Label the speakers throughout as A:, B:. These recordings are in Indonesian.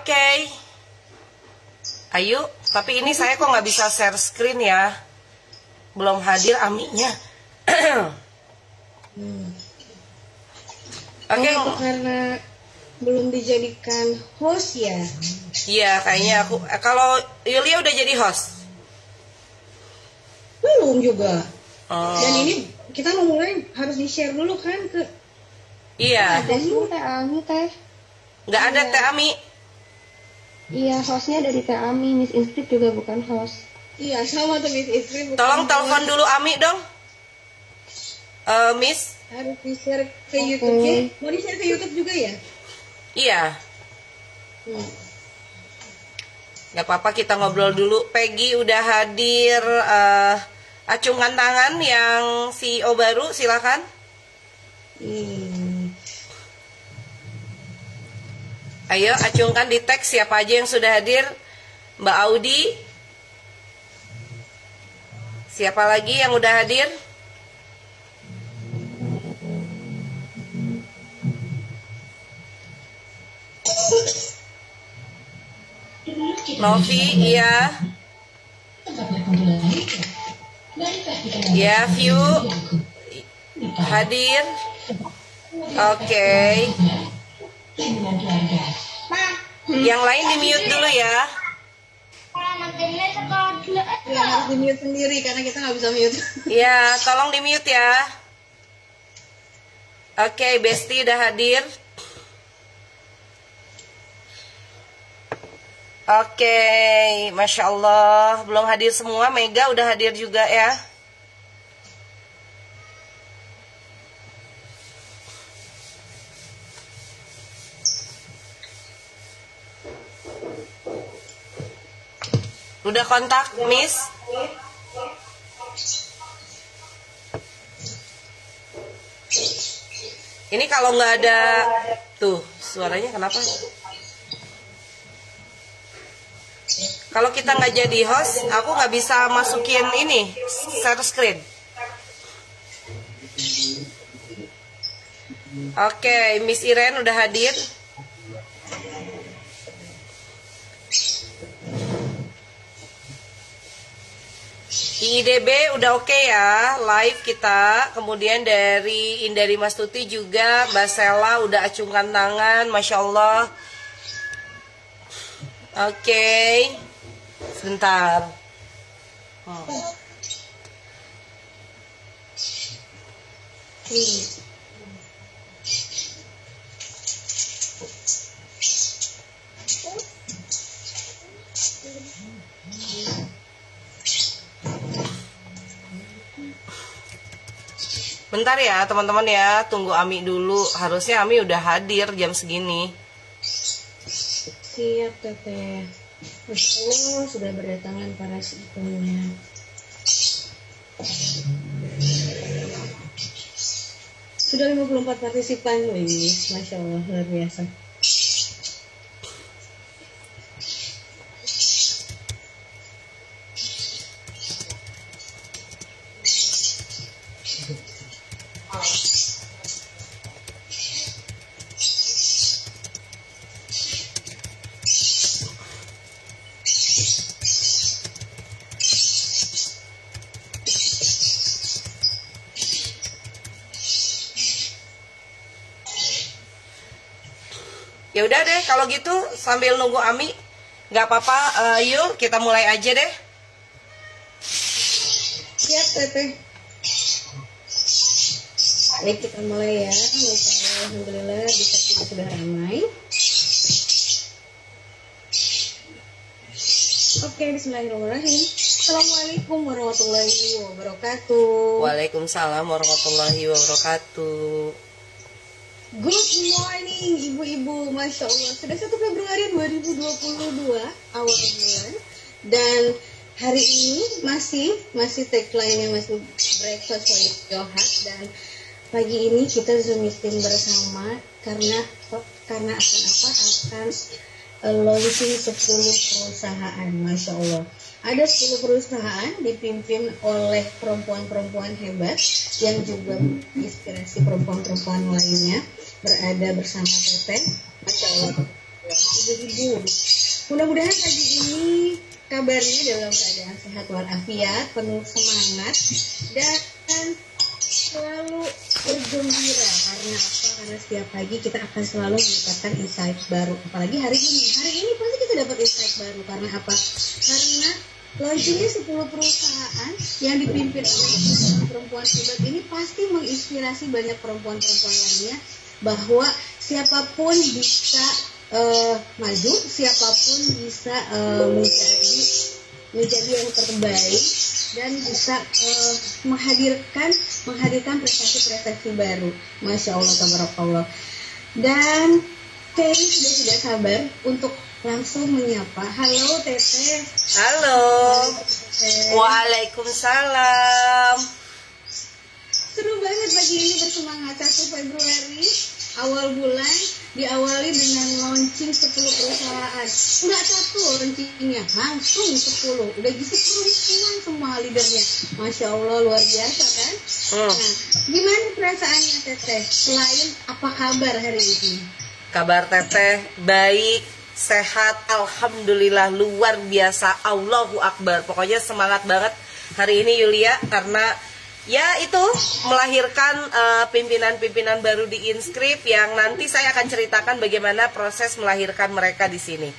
A: Oke. Ayo, tapi ini saya kok nggak bisa share screen ya. Belum hadir Amiknya. Oke.
B: Itu karena belum dijadikan host ya?
A: Iya, kayaknya aku. Kalau Yulia udah jadi host?
B: Belum juga. Dan
A: Oh.
B: ini kita mulai harus di-share dulu kan ke...
A: Iya.
C: Ada sih Teh Ami Teh.
A: Nggak ada
C: Iya.
A: Teh Ami.
C: Iya, hostnya dari Teh Ami. Miss Inscript juga bukan host.
B: Iya, sama tuh Miss Istri.
A: Tolong telepon dulu Ami dong. Miss.
B: Harus di-share ke
C: Oke.
B: YouTube-nya. Mau di-share ke YouTube juga ya?
A: Iya. Nggak apa-apa, kita ngobrol dulu. Peggy udah hadir. Acungkan tangan yang CEO baru, silakan. Ayo acungkan di teks siapa aja yang sudah hadir. Mbak Audi. Siapa lagi yang udah hadir? Novi, iya. Ya, View hadir. Oke. Yang lain di mute dulu ya.
B: Ya, harus di-mute sendiri karena kita nggak bisa mute.
A: Ya, tolong di mute ya. Oke, Besti udah hadir. Oke, Masya Allah. Belum hadir semua, Mega udah hadir juga ya. Udah kontak, Miss? Ini kalau nggak ada... Tuh, suaranya kenapa? Kalau kita nggak jadi host, aku nggak bisa masukin ini, share screen. Oke, Miss Iren udah hadir. IIDB udah oke ya, live kita. Kemudian dari Indari Mastuti juga, Mbak Sela udah acungkan tangan, Masya Allah. Oke, sebentar. Bentar ya teman-teman ya, tunggu Ami dulu. Harusnya Ami udah hadir jam segini.
B: Siap, Teteh. Masya Allah, sudah berdatangan para CEO-nya. Sudah 54 partisipan, wih. Masya Allah, luar biasa.
A: Ya udah deh, kalau gitu sambil nunggu Ami, nggak apa-apa. Yuk kita mulai aja deh.
B: Siap, Teteh. Baik, kita mulai ya. Alhamdulillah, di sini sudah ramai. Oke, bismillahirrahmanirrahim. Assalamualaikum warahmatullahi wabarakatuh.
A: Waalaikumsalam warahmatullahi wabarakatuh.
B: Good morning ibu-ibu, Masya Allah. Sudah 1 Februari 2022, awal bulan. Dan hari ini masih tagline-nya masih breakfast with Johat. Dan pagi ini kita Zoom meeting bersama karena akan launching 10 perusahaan, Masya Allah. Ada 10 perusahaan dipimpin oleh perempuan-perempuan hebat yang juga inspirasi perempuan-perempuan lainnya berada bersama Teteh. Masya Allah. ibu-ibu. Mudah-mudahan pagi ini kabarnya dalam keadaan sehat walafiat, penuh semangat, dan selalu bergembira. Karena apa? Karena setiap pagi kita akan selalu mendapatkan insight baru. Apalagi hari ini pasti kita dapat insight baru. Karena apa? Karena launchingnya 10 perusahaan yang dipimpin oleh perempuan hebat ini pasti menginspirasi banyak perempuan-perempuan lainnya bahwa siapapun bisa maju, siapapun bisa menjadi yang terbaik dan bisa menghadirkan prestasi-prestasi baru. Masya Allah, tabarakallah. Dan Terry sudah tidak sabar untuk langsung menyapa. Halo Teteh.
A: Halo. Waalaikumsalam.
B: Seru banget pagi ini bersemangat. 1 Februari awal bulan diawali dengan launching 10 perusahaan. Enggak satu launchingnya, langsung 10. Udah gitu perempuan semua leadernya. Masya Allah, luar biasa kan? Nah, gimana perasaannya Teteh? Selain apa kabar hari ini?
A: Kabar Teteh baik, sehat, alhamdulillah, luar biasa, Allahu Akbar. Pokoknya semangat banget hari ini Yulia, karena ya itu melahirkan pimpinan-pimpinan baru di Inscript yang nanti saya akan ceritakan bagaimana proses melahirkan mereka di sini.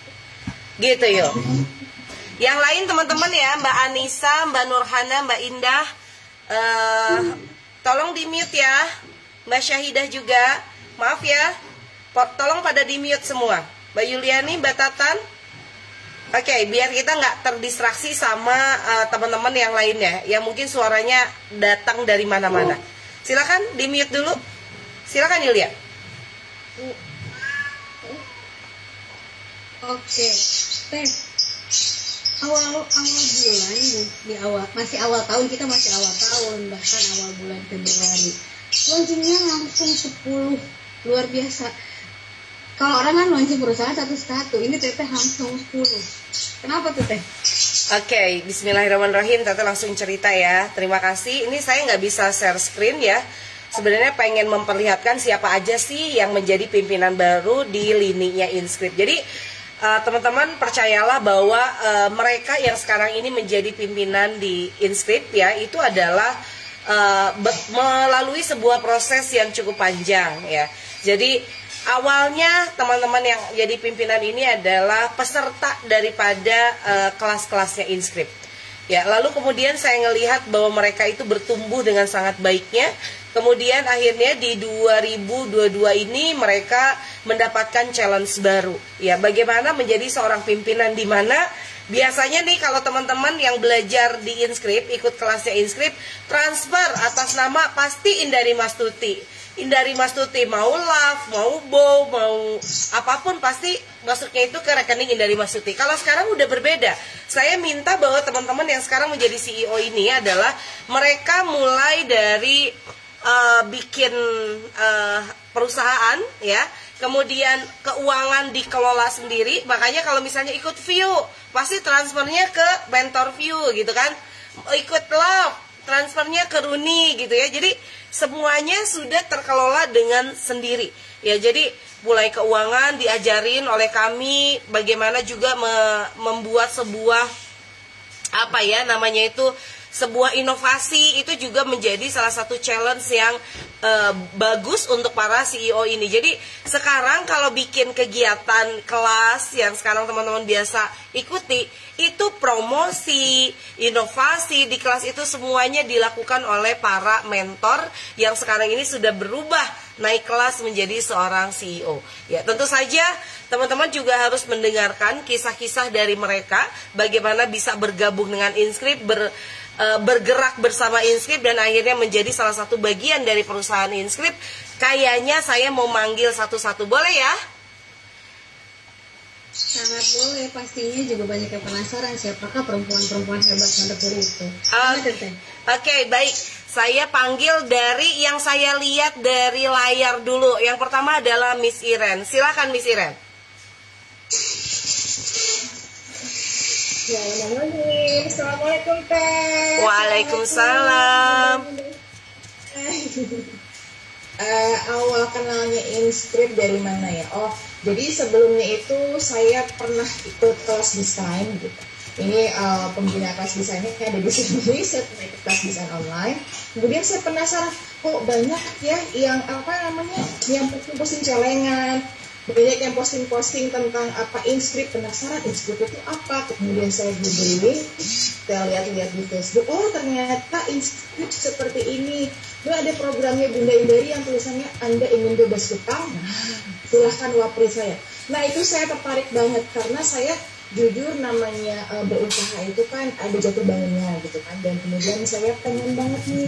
A: Gitu yuk. Yang lain teman-teman ya, Mbak Anissa, Mbak Nurhana, Mbak Indah, tolong di mute ya. Mbak Syahidah juga, maaf ya, tolong pada di mute semua. Mbak Yuliani, Mbak Tatan. Oke, biar kita nggak terdistraksi sama teman-teman yang lainnya yang mungkin suaranya datang dari mana-mana. Silakan di mute dulu. Silakan Yulia.
B: Oke, Teh. Awal bulan masih awal tahun, kita masih awal tahun, bahkan awal bulan Februari. Launchingnya langsung 10, luar biasa. Kalau orang kan launching perusahaan satu-satu, ini Teteh langsung 10. Kenapa tuh Teh?
A: Oke, bismillahirrahmanirrahim. Teteh langsung cerita ya. Terima kasih. Ini saya nggak bisa share screen ya. Sebenarnya pengen memperlihatkan siapa aja sih yang menjadi pimpinan baru di lininya Inscript. Jadi teman-teman percayalah bahwa mereka yang sekarang ini menjadi pimpinan di Inscript ya, itu adalah melalui sebuah proses yang cukup panjang ya. Jadi awalnya teman-teman yang jadi pimpinan ini adalah peserta daripada kelas-kelasnya Inscript. Ya, lalu kemudian saya ngelihat bahwa mereka itu bertumbuh dengan sangat baiknya. Kemudian akhirnya di 2022 ini mereka mendapatkan challenge baru. Ya, bagaimana menjadi seorang pimpinan di mana biasanya nih kalau teman-teman yang belajar di Inscript, ikut kelasnya Inscript, transfer atas nama pasti Indari Mastuti. Indari Mastuti mau love, mau bow, mau apapun pasti masuknya itu ke rekening Indari Mastuti. Kalau sekarang udah berbeda. Saya minta bahwa teman-teman yang sekarang menjadi CEO ini adalah mereka mulai dari bikin perusahaan ya, kemudian keuangan dikelola sendiri. Makanya kalau misalnya ikut view pasti transfernya ke mentor view gitu kan, ikut love transfernya ke Runi gitu ya. Jadi semuanya sudah terkelola dengan sendiri ya. Jadi mulai keuangan diajarin oleh kami, bagaimana juga membuat sebuah apa ya namanya itu, sebuah inovasi, itu juga menjadi salah satu challenge yang bagus untuk para CEO ini. Jadi sekarang kalau bikin kegiatan kelas yang sekarang teman-teman biasa ikuti, itu promosi, inovasi di kelas itu semuanya dilakukan oleh para mentor yang sekarang ini sudah berubah naik kelas menjadi seorang CEO. Ya, tentu saja teman-teman juga harus mendengarkan kisah-kisah dari mereka, bagaimana bisa bergabung dengan Inscript, bergerak bersama Inscript dan akhirnya menjadi salah satu bagian dari perusahaan Inscript. Kayaknya saya mau manggil satu-satu, boleh ya?
B: Sangat boleh, pastinya juga banyak yang penasaran siapakah perempuan-perempuan hebat Santepur itu.
A: Oke, baik. Saya panggil dari yang saya lihat dari layar dulu. Yang pertama adalah Miss Iren. Silakan Miss Iren.
D: Assalamualaikum Teh.
A: Waalaikumsalam.
E: Awal kenalnya Inscript dari mana ya? Oh, jadi sebelumnya itu saya pernah ikut kelas desain gitu. Ini pembina kelas desainnya ada di sini, saya pernah ikut kelas desain online. Kemudian saya penasaran, kok banyak ya yang yang posting celengan, banyak yang posting tentang apa Inscript, penasaran Inscript itu apa. Kemudian saya googling, saya lihat-lihat di Facebook, oh ternyata Inscript seperti ini. Dulu ada programnya Bunda Indari yang tulisannya Anda ingin bebas hutang, silahkan wapri saya. Nah itu saya tertarik banget karena saya jujur namanya berusaha itu kan ada jatuh bangunnya gitu kan, dan kemudian saya pengen banget nih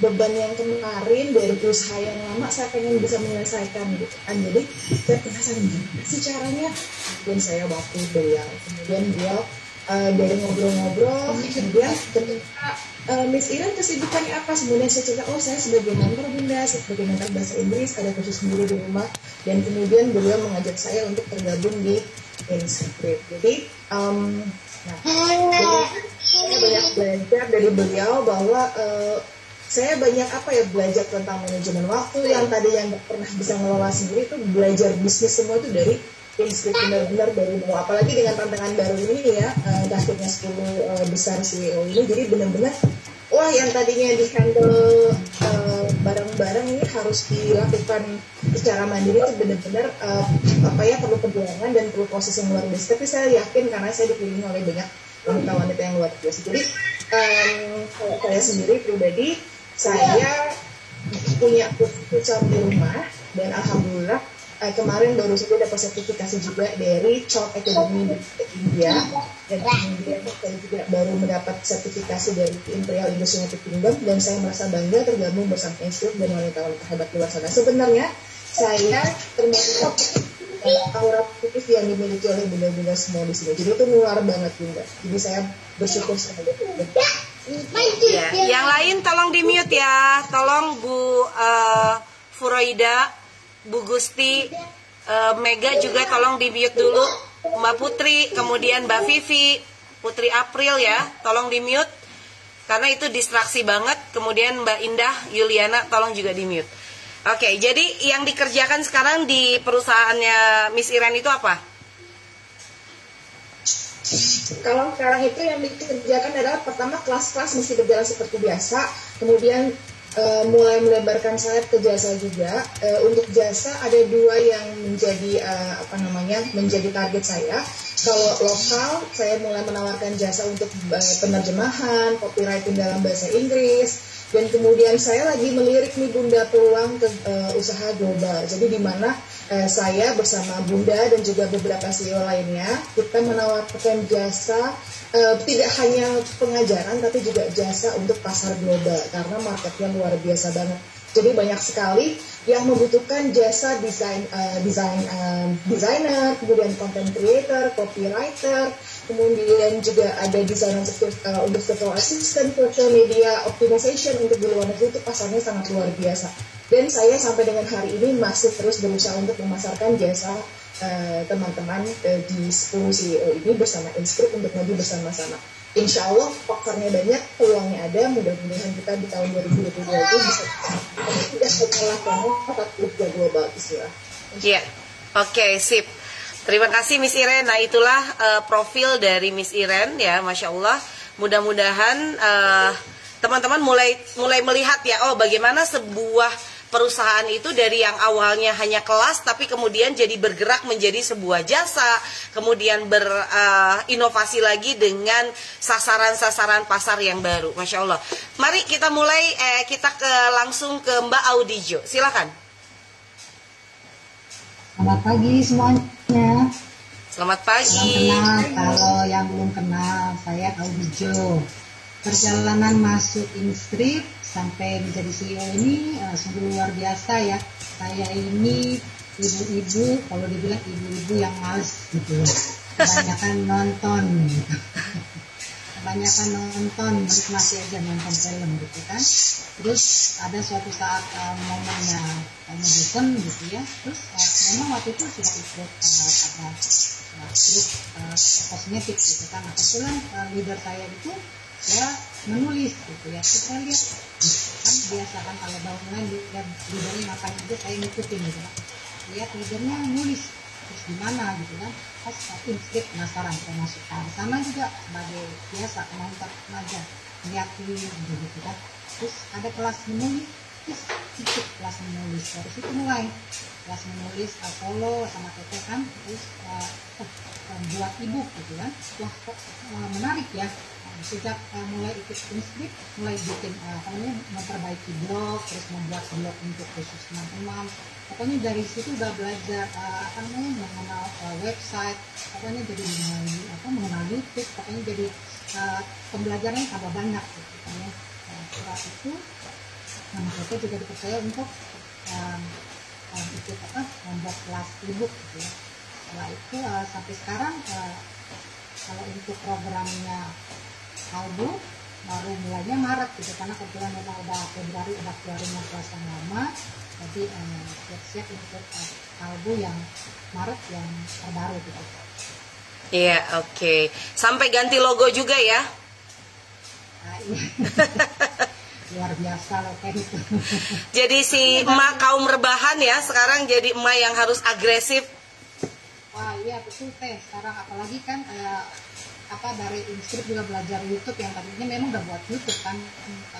E: beban yang kemarin dari usaha yang lama saya pengen bisa menyelesaikan gitu kan. Jadi saya penasaran gimana sih caranya, dan saya waktu beliau, kemudian beliau dari ngobrol-ngobrol, kemudian ternyata Miss Iren kesibukannya apa? Kemudian saya cerita, oh saya sebagai mentor Bunda, sebagai mentor bahasa Inggris, ada kursus sendiri di rumah, dan kemudian beliau mengajak saya untuk tergabung di Inscript. Jadi, saya banyak belajar dari beliau bahwa saya banyak belajar tentang manajemen waktu yang tadi yang nggak pernah bisa ngelola sendiri, itu belajar bisnis semua itu dari Inscript, benar-benar dari bawah. Apalagi dengan tantangan baru ini ya, daftarnya 10 besar CEO ini, jadi benar-benar wah yang tadinya di handle barang-barang ini harus dilakukan secara mandiri, itu benar-benar perlu perjuangan dan perlu proses yang luar biasa. Tapi saya yakin karena saya dikelilingi oleh banyak wanita-wanita yang luar biasa. Jadi saya sendiri pribadi, saya punya usaha di rumah, dan alhamdulillah kemarin baru saja dapat sertifikasi juga dari Child Academy di India, dan kemudian saya juga baru mendapat sertifikasi dari Imperial English United Kingdom, dan saya merasa bangga tergabung bersama Inscript dan wanita-wanita hebat di luar sana. Sebenarnya saya termasuk aura positif yang dimiliki oleh bunda-bunda semua di sini, jadi itu nular banget Bunda. Jadi saya bersyukur sekali.
A: Ya, yang lain tolong di mute ya, tolong Bu Furoida, Bu Gusti, Mega juga tolong di mute dulu, Mbak Putri, kemudian Mbak Vivi, Putri April ya, tolong di mute karena itu distraksi banget. Kemudian Mbak Indah Yuliana tolong juga di mute. Oke, jadi yang dikerjakan sekarang di perusahaannya Miss Iren itu apa?
E: Kalau sekarang itu yang dikerjakan adalah pertama kelas-kelas mesti berjalan seperti biasa, kemudian mulai melebarkan sayap ke jasa juga. Untuk jasa ada 2 yang menjadi menjadi target saya. Kalau lokal, saya mulai menawarkan jasa untuk penerjemahan, copywriting dalam bahasa Inggris, dan kemudian saya lagi melirik nih Bunda peluang ke usaha global. Jadi di mana saya bersama Bunda dan juga beberapa CEO lainnya, kita menawarkan jasa tidak hanya pengajaran tapi juga jasa untuk pasar global karena marketnya luar biasa banget. Jadi banyak sekali yang membutuhkan jasa desainer, kemudian content creator, copywriter, kemudian juga ada desainer untuk virtual assistant, social media optimization untuk di luar negeri, itu pasarnya sangat luar biasa. Dan saya sampai dengan hari ini masih terus berusaha untuk memasarkan jasa teman-teman di 10 CEO ini bersama Inscript untuk maju bersama-sama. Insya Allah pokernya banyak, peluangnya ada, mudah-mudahan kita di tahun 2022 itu bisa tidak hanya tapi juga global istilah.
A: Iya, oke, sip. Terima kasih Miss Iren. Nah itulah profil dari Miss Iren ya, Masya Allah. Mudah-mudahan teman-teman mulai melihat ya, oh bagaimana sebuah perusahaan itu dari yang awalnya hanya kelas tapi kemudian jadi bergerak menjadi sebuah jasa, kemudian berinovasi lagi dengan sasaran-sasaran pasar yang baru. Masya Allah. Mari kita mulai, kita langsung ke Mbak Audijo, silakan.
F: Selamat pagi semuanya.
A: Selamat pagi.
F: Kalau yang belum kenal, saya Audijo. Perjalanan masuk Inscript sampai menjadi CEO ini sungguh luar biasa ya. Saya ini ibu-ibu, kalau dibilang ibu-ibu yang males gitu ya. Kebanyakan nonton gitu. Kebanyakan nonton, menikmati aja nonton film gitu kan. Terus ada suatu saat momennya bosan gitu ya. Terus memang waktu itu sudah ikut ada grup kosmetik gitu kan. Nah, kebetulan leader saya itu ya menulis gitu ya, kita lihat kan biasa kan kalau bangunan lihat leadernya ngapain aja saya ngikutin gitu kan, lihat leadernya nulis terus gimana gitu kan, pas inskrip penasaran saya masukkan. Sama juga sebagai biasa penonton aja liatin gitu kan, terus ada kelas menulis, terus ikut kelas menulis, dari situ mulai kelas menulis solo sama Teteh kan, terus buat ebook gitu kan. Wah kok menarik ya. Sejak mulai ikut inskrip, mulai bikin memperbaiki blog, terus membuat blog untuk khusus teman-teman. Pokoknya dari situ udah belajar mengenal website, pokoknya jadi mengenal YouTube, pokoknya jadi pembelajarannya tambah banyak gitu kan ya. Setelah itu mereka juga dipercaya untuk ikut membuat kelas ebook gitu ya. Setelah itu sampai sekarang kalau untuk programnya Kalbu baru mulainya Maret gitu, karena kebetulan memang udah Februari udah keluarin kelas yang lama, jadi siap-siap untuk Kalbu yang Maret yang terbaru gitu.
A: Iya, oke. Sampai ganti logo juga ya?
F: Iya. Luar biasa loh kayak gitu.
A: Jadi si emak kaum rebahan ya, sekarang jadi emak yang harus agresif.
F: Wah iya betul Teh, sekarang apalagi kan dari inskrip juga belajar YouTube, yang tadinya memang udah buat YouTube kan,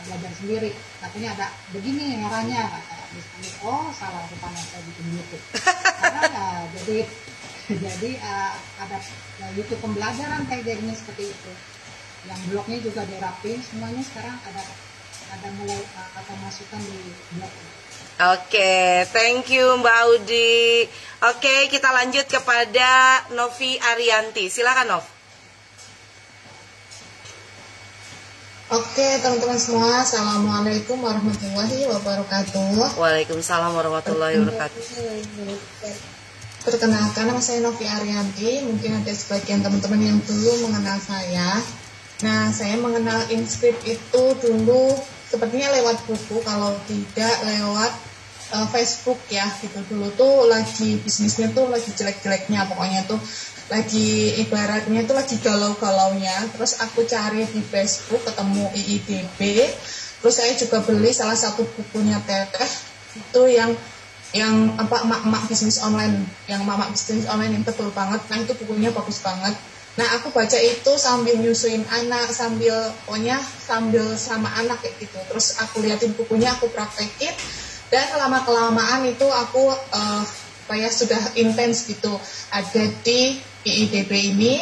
F: belajar sendiri, katanya ada begini caranya, kata oh salah rupanya saya bikin YouTube. Karena jadi ada YouTube pembelajaran kayak jadinya seperti itu, yang blognya juga dirapin semuanya, sekarang ada mulai masukan di blog.
A: Oke, thank you Mbak Audi. Oke, kita lanjut kepada Novi Arianti. Silakan Nov.
E: Oke teman-teman semua, Assalamualaikum warahmatullahi wabarakatuh.
A: Waalaikumsalam warahmatullahi wabarakatuh.
E: Perkenalkan, nama saya Novi Arianti. Mungkin ada sebagian teman-teman yang dulu mengenal saya. Nah, saya mengenal inskrip itu dulu sepertinya lewat buku, kalau tidak lewat Facebook ya gitu. Dulu tuh lagi bisnisnya tuh lagi jelek-jeleknya, pokoknya tuh lagi ibaratnya tuh lagi galau-galaunya. Terus aku cari di Facebook, ketemu IIDB, terus saya juga beli salah satu bukunya Teteh itu yang emak-emak bisnis online, yang tebel banget. Nah itu bukunya bagus banget. Nah aku baca itu sambil nyusuin anak, sambil sama anak kayak gitu. Terus aku liatin bukunya, aku praktekin, dan lama-kelamaan itu aku sudah intens gitu ada di IIDB ini.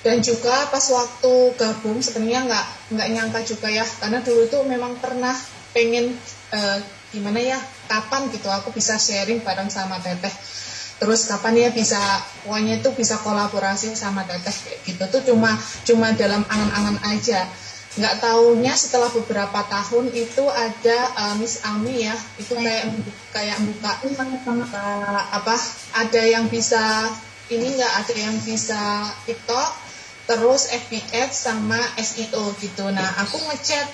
E: Dan juga pas waktu gabung sebenarnya nggak nyangka juga ya, karena dulu tuh memang pernah pengen gimana ya, kapan gitu aku bisa sharing bareng sama Teteh, terus kapan ya pokoknya itu bisa kolaborasi sama Teteh kayak gitu. Tuh cuma dalam angan-angan aja. Nggak taunya setelah beberapa tahun itu ada Miss Ami ya, itu kayak buka ada yang bisa ada yang bisa TikTok, terus FB Ads sama SEO gitu. Nah aku ngechat,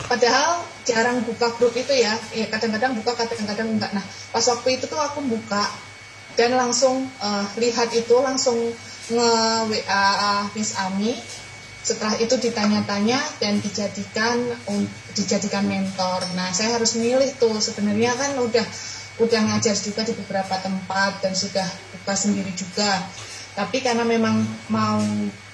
E: padahal jarang buka grup itu ya, kadang-kadang buka, kadang-kadang enggak. Nah pas waktu itu tuh aku buka dan langsung lihat itu, langsung nge-WA Miss Ami. Setelah itu ditanya-tanya dan dijadikan mentor. Nah saya harus milih tuh, sebenarnya kan udah ngajar juga di beberapa tempat dan sudah buka sendiri juga, tapi karena memang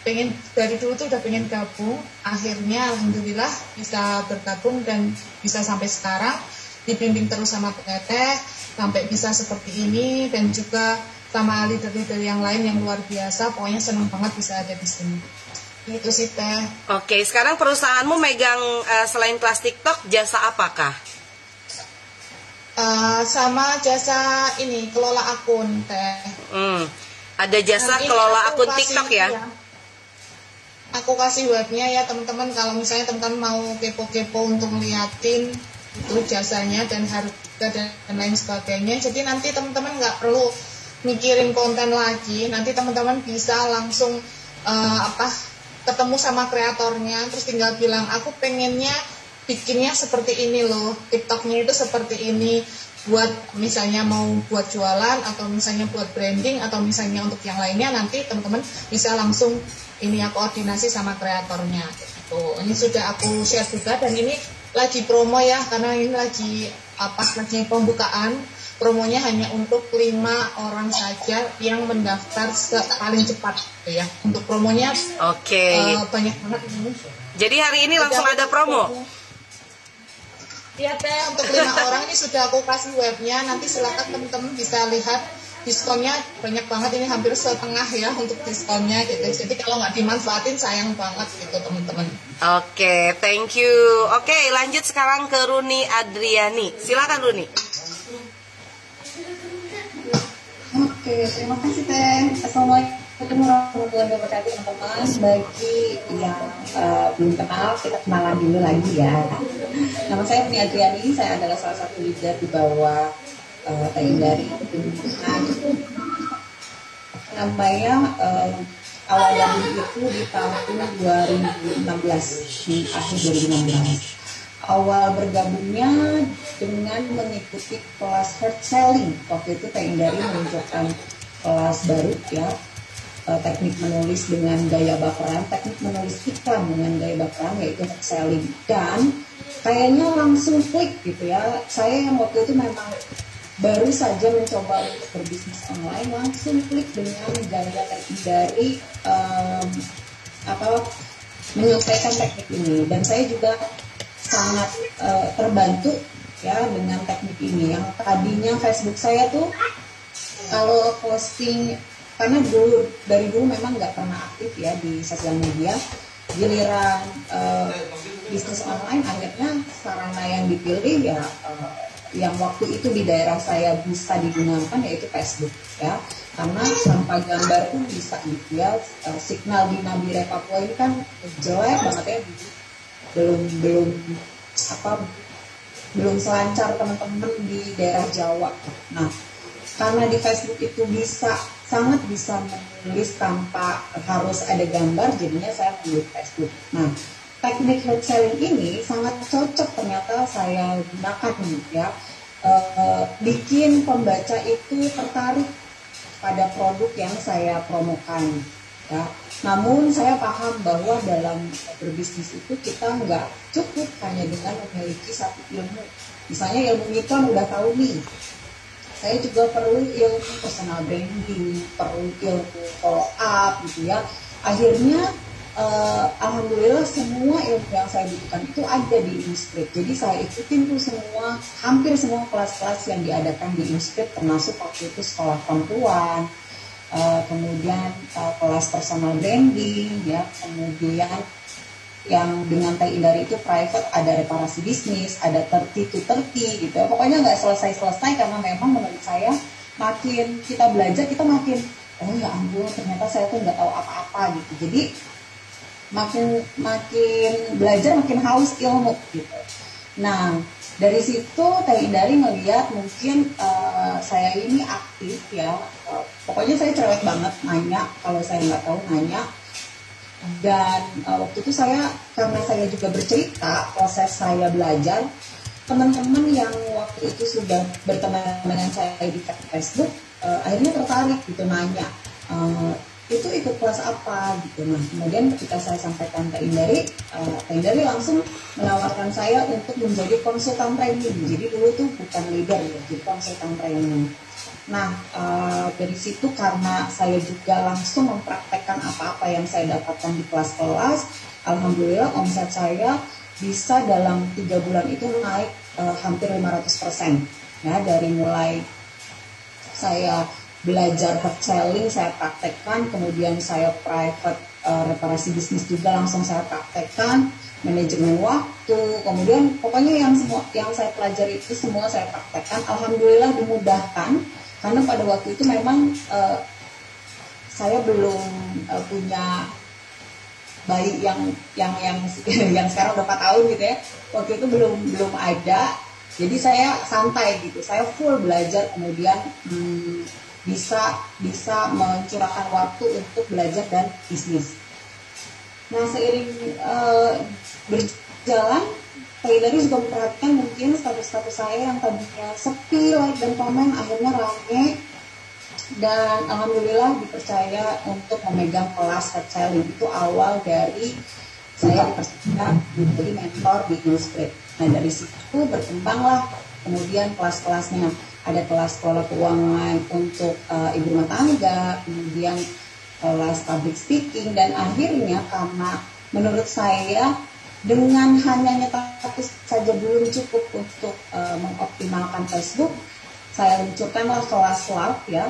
E: pengen dari dulu tuh udah pengen gabung, akhirnya alhamdulillah bisa bergabung dan bisa sampai sekarang, dibimbing terus sama Teteh sampai bisa seperti ini, dan juga sama leader-leader yang lain yang luar biasa. Pokoknya senang banget bisa ada di sini. Itu sih Teh.
A: Oke, sekarang perusahaanmu megang selain kelas TikTok jasa apakah?
E: Sama jasa ini, kelola akun Teh.
A: Ada jasa kelola akun TikTok ya?
E: Aku kasih webnya ya teman-teman, kalau misalnya teman-teman mau kepo-kepo untuk ngeliatin itu jasanya dan harga dan lain sebagainya. Jadi nanti teman-teman nggak perlu mikirin konten lagi, nanti teman-teman bisa langsung ketemu sama kreatornya, terus tinggal bilang aku pengennya bikinnya seperti ini loh, TikToknya itu seperti ini, buat misalnya mau buat jualan atau misalnya buat branding atau misalnya untuk yang lainnya, nanti teman-teman bisa langsung ini ya koordinasi sama kreatornya gitu. Ini sudah aku share juga, dan ini lagi promo ya, karena ini lagi lagi pembukaan. Promonya hanya untuk 5 orang saja yang mendaftar paling cepat gitu ya. Untuk promonya banyak banget ini.
A: Jadi hari ini langsung ada promo.
E: Iya Teh, untuk 5 orang ini sudah aku kasih webnya. Nanti silakan teman-teman bisa lihat diskonnya banyak banget, ini hampir setengah ya untuk diskonnya gitu. Jadi kalau nggak dimanfaatin sayang banget gitu teman-teman.
A: Oke, thank you. Oke, lanjut sekarang ke Runi Adriani. Silakan Runi.
G: Oke, terima kasih Teh. Assalamualaikum warahmatullahi wabarakatuh teman-teman. Bagi yang belum kenal, kita kenalan dulu lagi ya. Nama saya Runi Adriani, saya adalah salah satu leader di bawah Teh Indari. Namanya awal gabung itu di tahun 2016, di akhir 2016. Awal bergabungnya dengan mengikuti kelas hard selling. Waktu itu Teh Indari meluncurkan kelas baru ya, teknik menulis dengan gaya baperan, teknik menulis iklan dengan gaya baperan, yaitu hard selling. Dan kayaknya langsung klik gitu ya. Saya yang waktu itu memang baru saja mencoba untuk berbisnis online, langsung klik dengan gaya Teh Indari menyelesaikan teknik ini. Dan saya juga sangat terbantu ya dengan teknik ini. Yang tadinya Facebook saya tuh kalau posting, karena dari dulu memang nggak pernah aktif ya di sosial media, giliran bisnis online akhirnya sarana yang dipilih ya yang waktu itu di daerah saya bisa digunakan yaitu Facebook ya, karena tanpa gambar pun bisa gitu ya. Signal di Nabire Papua ini kan jelek banget ya, belum selancar teman-teman di daerah Jawa. Nah, karena di Facebook itu sangat bisa menulis tanpa harus ada gambar, jadinya saya pilih Facebook. Nah, teknik hard selling ini sangat cocok ternyata saya gunakan ya. Bikin pembaca itu tertarik pada produk yang saya promokan ya. Namun saya paham bahwa dalam berbisnis itu kita nggak cukup hanya dengan memiliki satu ilmu. Misalnya ilmu iklan udah tahu nih, saya juga perlu ilmu personal branding, perlu ilmu follow up gitu ya. Akhirnya alhamdulillah semua ilmu yang saya butuhkan itu ada di Inscript. Jadi saya ikutin tuh hampir semua kelas-kelas yang diadakan di Inscript, termasuk waktu itu sekolah perempuan, kemudian kelas personal branding ya, kemudian yang dengan Teh Indari itu private, ada reparasi bisnis, ada 30 to 30 gitu ya. Pokoknya nggak selesai karena memang menurut saya makin kita belajar kita makin ya ampun ternyata saya tuh nggak tahu apa-apa gitu. Jadi makin belajar makin haus ilmu gitu. Nah dari situ Teh Indari ngeliat mungkin saya ini aktif ya, pokoknya saya cerewet banget nanya, kalau saya nggak tahu nanya. Dan waktu itu karena saya juga bercerita proses saya belajar, teman-teman yang waktu itu sudah berteman dengan saya di Facebook akhirnya tertarik gitu nanya, itu ikut kelas apa gitu. Nah kemudian ketika saya sampaikan ke Indari, Teh Indari langsung menawarkan saya untuk menjadi konsultan training. Jadi dulu tuh bukan leader ya, jadi konsultan training. Nah dari situ karena saya juga langsung mempraktekkan apa-apa yang saya dapatkan di kelas-kelas, alhamdulillah omset saya bisa dalam 3 bulan itu naik hampir 500% ya. Dari mulai saya belajar hard selling saya praktekkan, kemudian saya private reparasi bisnis juga langsung saya praktekkan, manajemen waktu, kemudian pokoknya yang saya pelajari itu semua saya praktekkan. Alhamdulillah dimudahkan karena pada waktu itu memang saya belum punya bayi yang sekarang udah 4 tahun gitu ya. Waktu itu belum ada, jadi saya santai gitu, saya full belajar, kemudian bisa mencurahkan waktu untuk belajar dan bisnis. Nah seiring berjalan, Teh Indari juga memperhatikan mungkin status-status saya yang tadinya sepi, like dan komen, akhirnya rame. Dan alhamdulillah dipercaya untuk memegang kelas hard selling. Itu awal dari saya dipercaya menjadi mentor di Inscript. Nah dari situ berkembanglah kemudian kelas-kelasnya. Ada kelas kelola keuangan untuk ibu rumah tangga, kemudian kelas public speaking, dan akhirnya karena menurut saya dengan hanya status saja belum cukup untuk mengoptimalkan Facebook, saya luncurkanlah kelas live ya,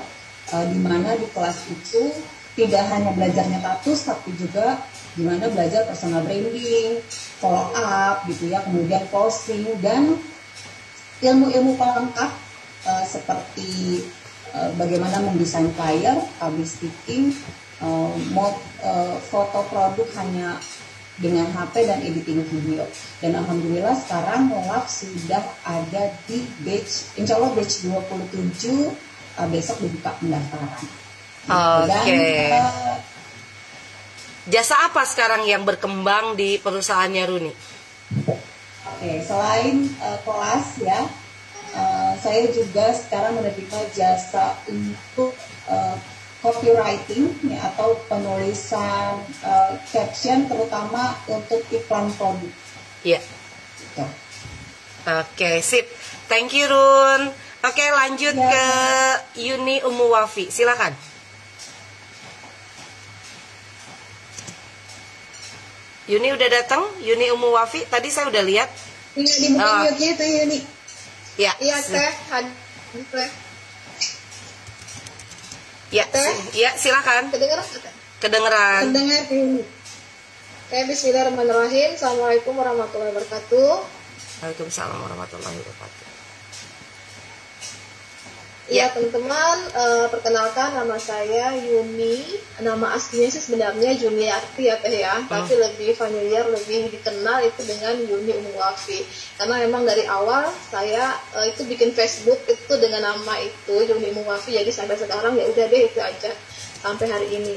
G: di mana di kelas itu tidak hanya belajarnya status tapi juga gimana belajar personal branding, follow up gitu ya, kemudian closing dan ilmu-ilmu pelengkap seperti bagaimana mendesain flyer, public speaking, foto produk hanya dengan HP dan editing video. Dan alhamdulillah sekarang live sudah ada di batch, insya Allah batch 27 besok dibuka pendaftaran.
A: Oke. Jasa apa sekarang yang berkembang di perusahaannya Runi?
G: Oke, selain kelas ya, saya juga sekarang menerima jasa untuk copywriting ya, atau penulisan caption terutama untuk iklan produk.
A: Iya.
G: Gitu.
A: Oke, sip. Thank you Run. Oke, lanjut
G: Ya.
A: ke Yuni Umu Wafi. Silakan. Yuni udah datang? Yuni Umu Wafi. Tadi saya udah lihat.
B: Iya, dibuka mute-nya tuh Yuni.
A: Ya.
B: Iya teh, teh.
A: Ya,
B: Teh.
A: ya silakan.
B: Kedengeran nggak, Teh?
A: Kedengeran.
B: Pendengar Yuni. Oke, bismillahirrahmanirrahim. Assalamualaikum warahmatullahi wabarakatuh.
A: Waalaikumsalam warahmatullahi wabarakatuh.
B: Ya teman-teman, perkenalkan nama saya Yuni. Nama aslinya sih sebenarnya Juniarti ya Teh ya, tapi lebih familiar, lebih dikenal itu dengan Yuni Umu Wafi. Karena memang dari awal saya itu bikin Facebook itu dengan nama itu Yuni Umu Wafi. Jadi sampai sekarang ya udah deh itu aja sampai hari ini.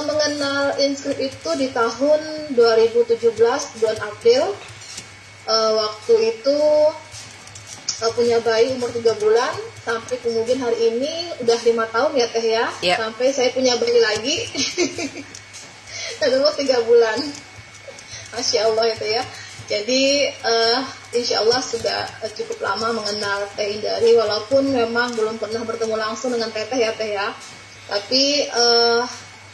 B: Mengenal Inscript itu di tahun 2017 bulan April. Waktu itu punya bayi umur 3 bulan sampai kemudian hari ini udah 5 tahun ya Teh ya.
A: Yep.
B: Sampai saya punya bayi lagi dan umur 3 bulan. Masya Allah itu ya. Jadi insya Allah sudah cukup lama mengenal Teh Indari, walaupun memang belum pernah bertemu langsung dengan Teteh ya Teh ya. Tapi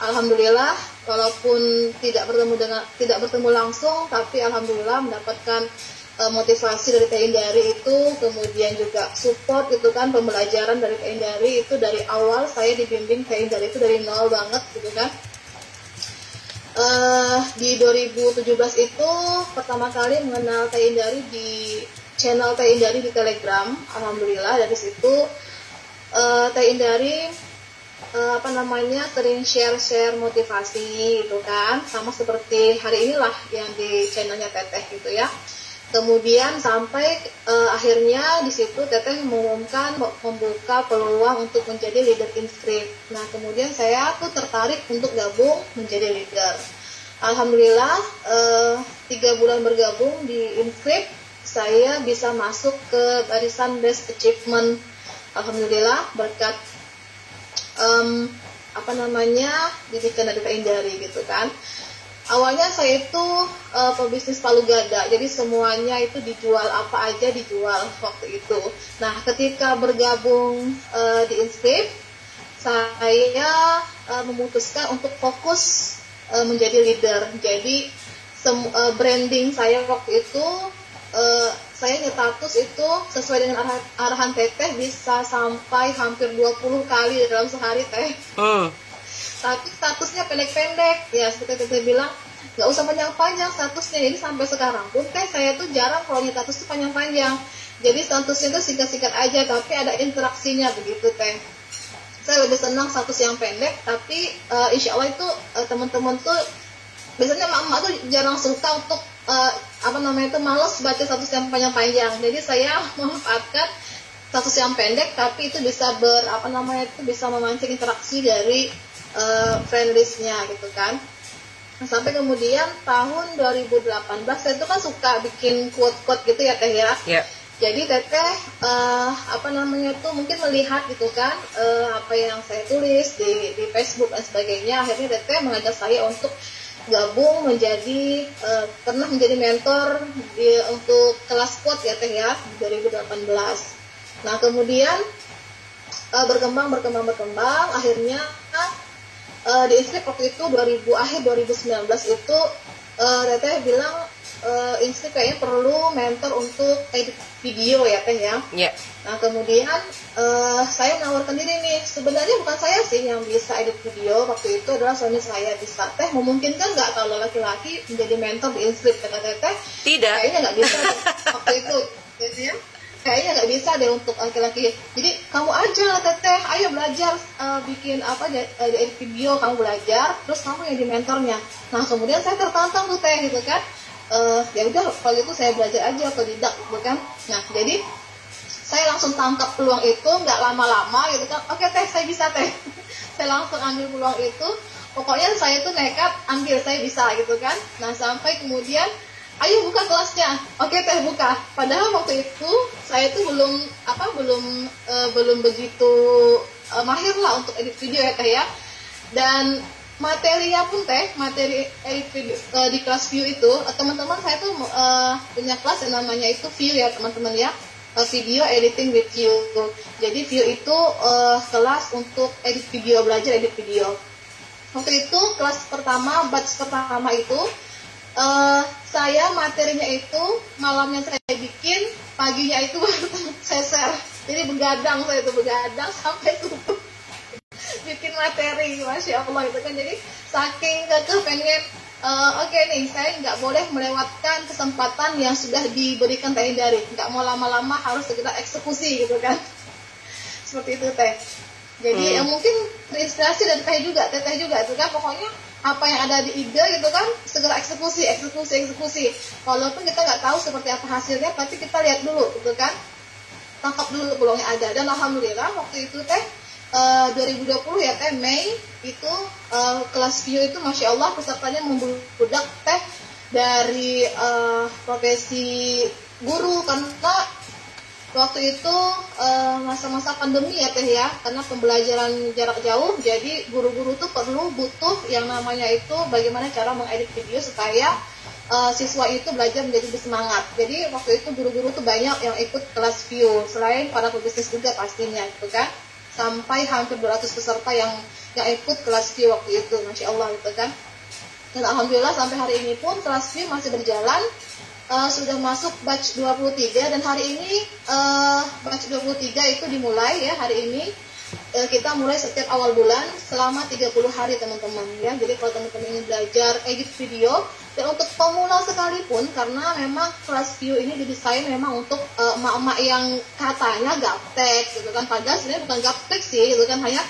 B: alhamdulillah walaupun tidak bertemu langsung, tapi alhamdulillah mendapatkan motivasi dari Teh Indari itu, kemudian juga support itu kan, pembelajaran dari Teh Indari itu dari awal saya dibimbing Teh Indari itu dari nol banget gitu kan. Di 2017 itu pertama kali mengenal Teh Indari di channel Teh Indari di Telegram. Alhamdulillah dari situ Teh Indari sering share motivasi gitu kan, sama seperti hari inilah yang di channelnya Teteh gitu ya. Kemudian sampai akhirnya di situ Teteh mengumumkan membuka peluang untuk menjadi leader Inscript. Nah kemudian saya tuh tertarik untuk gabung menjadi leader. Alhamdulillah 3 bulan bergabung di Inscript saya bisa masuk ke barisan Best Achievement. Alhamdulillah berkat didikan dari Teh Indari gitu kan. Awalnya saya itu pebisnis palu gada, jadi semuanya itu dijual, apa aja dijual waktu itu. Nah, ketika bergabung di Inscript, saya memutuskan untuk fokus menjadi leader. Jadi branding saya waktu itu, saya nyetatus itu sesuai dengan arahan Teteh bisa sampai hampir 20 kali dalam sehari Teh. Tapi statusnya pendek-pendek ya, seperti Teteh bilang nggak usah panjang-panjang statusnya. Jadi sampai sekarang pun Teh saya tuh jarang kalau status tuh panjang-panjang. Jadi statusnya tuh singkat-singkat aja, tapi ada interaksinya begitu Teh. Saya lebih senang status yang pendek, tapi insya Allah itu teman-teman tuh biasanya emak-emak tuh jarang suka untuk males baca status yang panjang-panjang. Jadi saya memanfaatkan status yang pendek, tapi itu bisa bisa memancing interaksi dari friendlistnya gitu kan. Nah, sampai kemudian tahun 2018 saya itu kan suka bikin quote-quote gitu ya Teh ya.
A: Yep.
B: Jadi Teteh mungkin melihat gitu kan apa yang saya tulis di Facebook dan sebagainya. Akhirnya Teteh mengajak saya untuk gabung menjadi pernah menjadi mentor untuk kelas quote ya Teh ya di 2018. Nah kemudian berkembang akhirnya di Inscript waktu itu akhir 2019 itu Teteh bilang Inscript kayaknya perlu mentor untuk edit video ya Teh ya.
A: Yeah.
B: Nah kemudian saya menawarkan diri nih, sebenarnya bukan saya sih yang bisa edit video, waktu itu adalah suami saya bisa. Teh memungkinkan nggak kalau laki-laki menjadi mentor di Inscript? Kata Teteh
A: Tidak.
B: Kayaknya nggak bisa deh. Waktu itu ya, kayaknya nggak bisa deh untuk laki-laki. Jadi kamu aja lah Teteh, ayo belajar bikin edit video, kamu belajar, terus kamu yang di mentornya. Nah kemudian saya tertantang tuh Teh gitu kan. Ya udah kalau itu saya belajar aja otodidak gitu kan. Nah jadi saya langsung tangkap peluang itu, nggak lama-lama gitu kan. Oke Teh, saya bisa Teh. Saya langsung ambil peluang itu. Pokoknya saya tuh nekat ambil, saya bisa gitu kan. Nah sampai kemudian, ayo buka kelasnya. Oke Teh, buka. Padahal waktu itu saya tuh belum begitu mahir lah untuk edit video ya Teh ya. Dan materinya pun Teh, materi edit video di kelas View itu, teman-teman saya tuh punya kelas yang namanya itu View ya teman-teman ya. Video editing with View. Jadi View itu kelas untuk edit video, belajar edit video. Waktu itu kelas pertama, batch pertama itu saya materinya itu malamnya saya bikin, paginya itu baru saya share. Jadi begadang sampai subuh bikin materi, masya Allah itu kan. Jadi saking pengen oke nih, saya nggak boleh melewatkan kesempatan yang sudah diberikan Teh Indari. Nggak mau lama-lama, harus segera eksekusi gitu kan. Seperti itu Teh. Jadi mungkin terinspirasi dari Teteh juga itu kan. Pokoknya apa yang ada di ide gitu kan, segera eksekusi. Walaupun kita nggak tahu seperti apa hasilnya, tapi kita lihat dulu gitu kan. Tangkap dulu peluangnya ada. Dan alhamdulillah waktu itu Teh 2020 ya Teh, Mei itu kelas View itu masya Allah pesertanya membludak Teh dari profesi guru, karena waktu itu masa-masa pandemi ya Teh ya, karena pembelajaran jarak jauh, jadi guru-guru tuh butuh yang namanya itu bagaimana cara mengedit video supaya siswa itu belajar menjadi bersemangat. Jadi waktu itu guru-guru tuh banyak yang ikut kelas View, selain para pebisnis juga pastinya gitu kan. Sampai hampir 200 peserta yang ikut kelas View waktu itu, masya Allah gitu kan. Dan alhamdulillah sampai hari ini pun kelas View masih berjalan, sudah masuk batch 23, dan hari ini batch 23 itu dimulai ya hari ini. Kita mulai setiap awal bulan selama 30 hari teman-teman ya. Jadi kalau teman-teman ingin belajar edit video, dan untuk pemula sekalipun, karena memang kelas View ini didesain memang untuk emak-emak yang katanya gaptek gitu kan. Padahal sebenarnya bukan gaptek sih gitu kan, hanya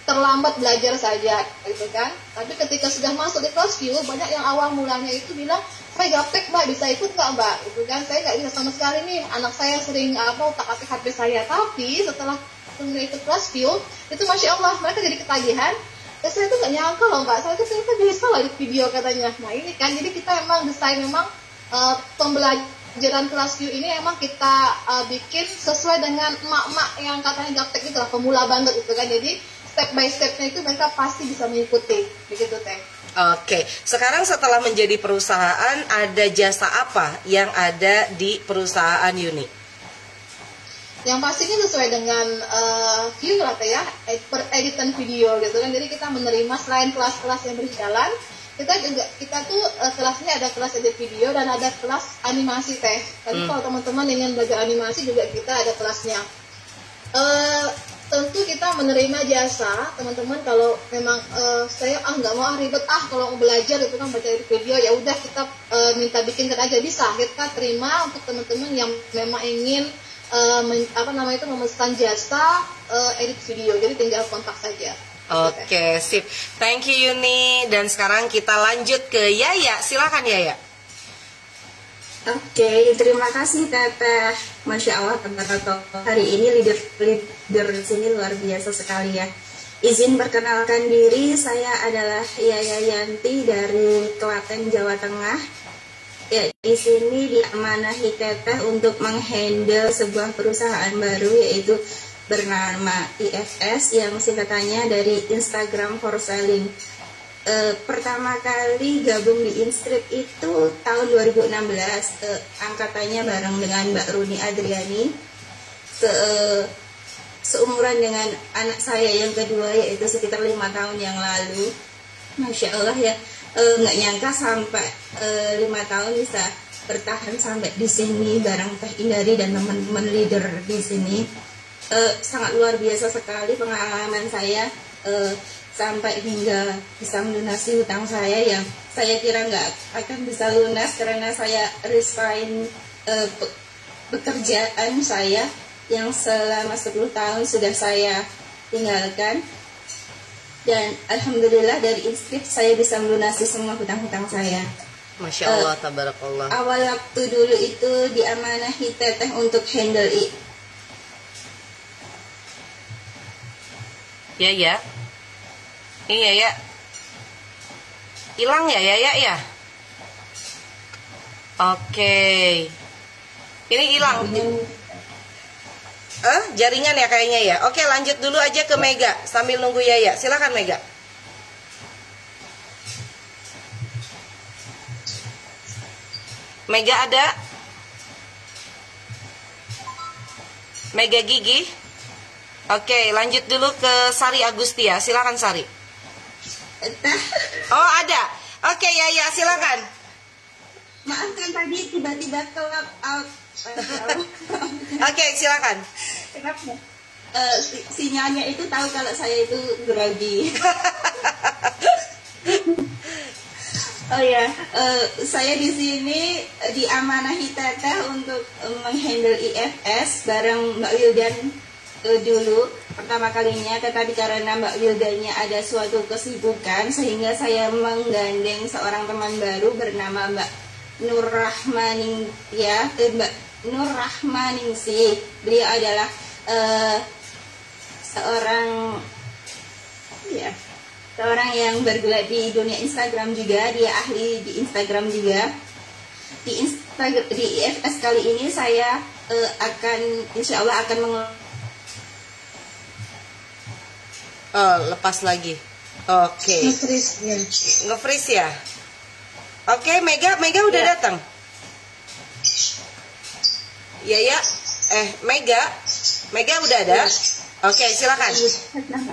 B: terlambat belajar saja gitu kan. Tapi ketika sudah masuk di kelas View, banyak yang awal mulanya itu bilang, saya gaptek Mbak, bisa ikut nggak Mbak gitu kan. Saya nggak bisa sama sekali nih, anak saya sering utak-atik HP saya. Tapi setelah kemudian ikut kelas View itu masya Allah mereka jadi ketagihan. Ya saya tuh gak nyangka loh Mbak, saya tuh ternyata bisa lah di video katanya. Nah ini kan, jadi kita emang desain memang pembelajaran kelas View ini emang kita bikin sesuai dengan emak-emak yang katanya gaptek itu lah, pemula banget gitu kan. Jadi step by stepnya itu mereka pasti bisa mengikuti begitu Teh.
A: Oke, sekarang setelah menjadi perusahaan, ada jasa apa yang ada di perusahaan Yuni?
B: Yang pastinya sesuai dengan View lah Teh ya, editan video gitu kan. Jadi kita menerima selain kelas-kelas yang berjalan, kita tuh kelasnya ada kelas edit video dan ada kelas animasi Teh. Tapi kalau teman-teman ingin belajar animasi juga kita ada kelasnya. Tentu kita menerima jasa teman-teman. Kalau memang saya nggak mau ribet kalau mau belajar itu kan baca edit video, ya udah kita minta bikinkan aja, bisa kita terima untuk teman-teman yang memang ingin memesan jasa edit video. Jadi tinggal kontak saja.
A: Oke, sip. Thank you Yuni. Dan sekarang kita lanjut ke Yaya. Silakan Yaya.
H: Oke, terima kasih Teteh. Masya Allah, hari ini leader di sini luar biasa sekali ya. Izin perkenalkan diri, saya adalah Yaya Yanti dari Klaten, Jawa Tengah. Ya, di sini diamanahi Teteh untuk menghandle sebuah perusahaan baru, yaitu bernama IFS yang singkatannya dari Instagram for Selling. pertama kali gabung di Inscript itu tahun 2016, angkatannya bareng dengan Mbak Runi Adriani, seumuran dengan anak saya yang kedua, yaitu sekitar 5 tahun yang lalu. Masya Allah ya, nggak nyangka sampai 5 tahun bisa bertahan sampai di sini bareng Teh Indari dan teman-teman leader di sini. Sangat luar biasa sekali pengalaman saya, sampai hingga bisa melunasi hutang saya yang saya kira nggak akan bisa lunas karena saya resign pekerjaan saya yang selama 10 tahun sudah saya tinggalkan, dan alhamdulillah dari Inscript saya bisa melunasi semua hutang-hutang saya.
A: Masya Allah, tabarakallah.
H: Awal waktu dulu itu diamanahi Teteh untuk handle
A: Ya. Iya ya. Hilang ya ya. Oke. Ini hilang. Jaringan ya kayaknya ya. Oke, lanjut dulu aja ke Mega sambil nunggu Yaya. Silakan Mega. Mega ada? Mega Gigi? Oke, lanjut dulu ke Sari Agustia. Silakan Sari. Oh, ada. Oke, Yaya, silakan.
H: Maafkan tadi tiba-tiba kelap out.
A: Oke, silakan.
H: Kenapa? Sinyalnya itu tahu kalau saya itu grogi. Oh ya, saya di sini diamanahi Teteh untuk menghandle IFS bareng Mbak Wildan dulu pertama kalinya, tetapi karena Mbak Wildannya ada suatu kesibukan sehingga saya menggandeng seorang teman baru bernama Mbak Nur Rahmaning ya, Mbak Nur Rahmaningsih. Beliau adalah seorang yang bergerak di dunia Instagram juga, dia ahli di Instagram juga. Di IFS kali ini saya insya Allah akan
A: lepas lagi. Oke. Nge-freeze ya. Oke, Mega udah datang. Ya. Mega udah ada. Oke, silakan.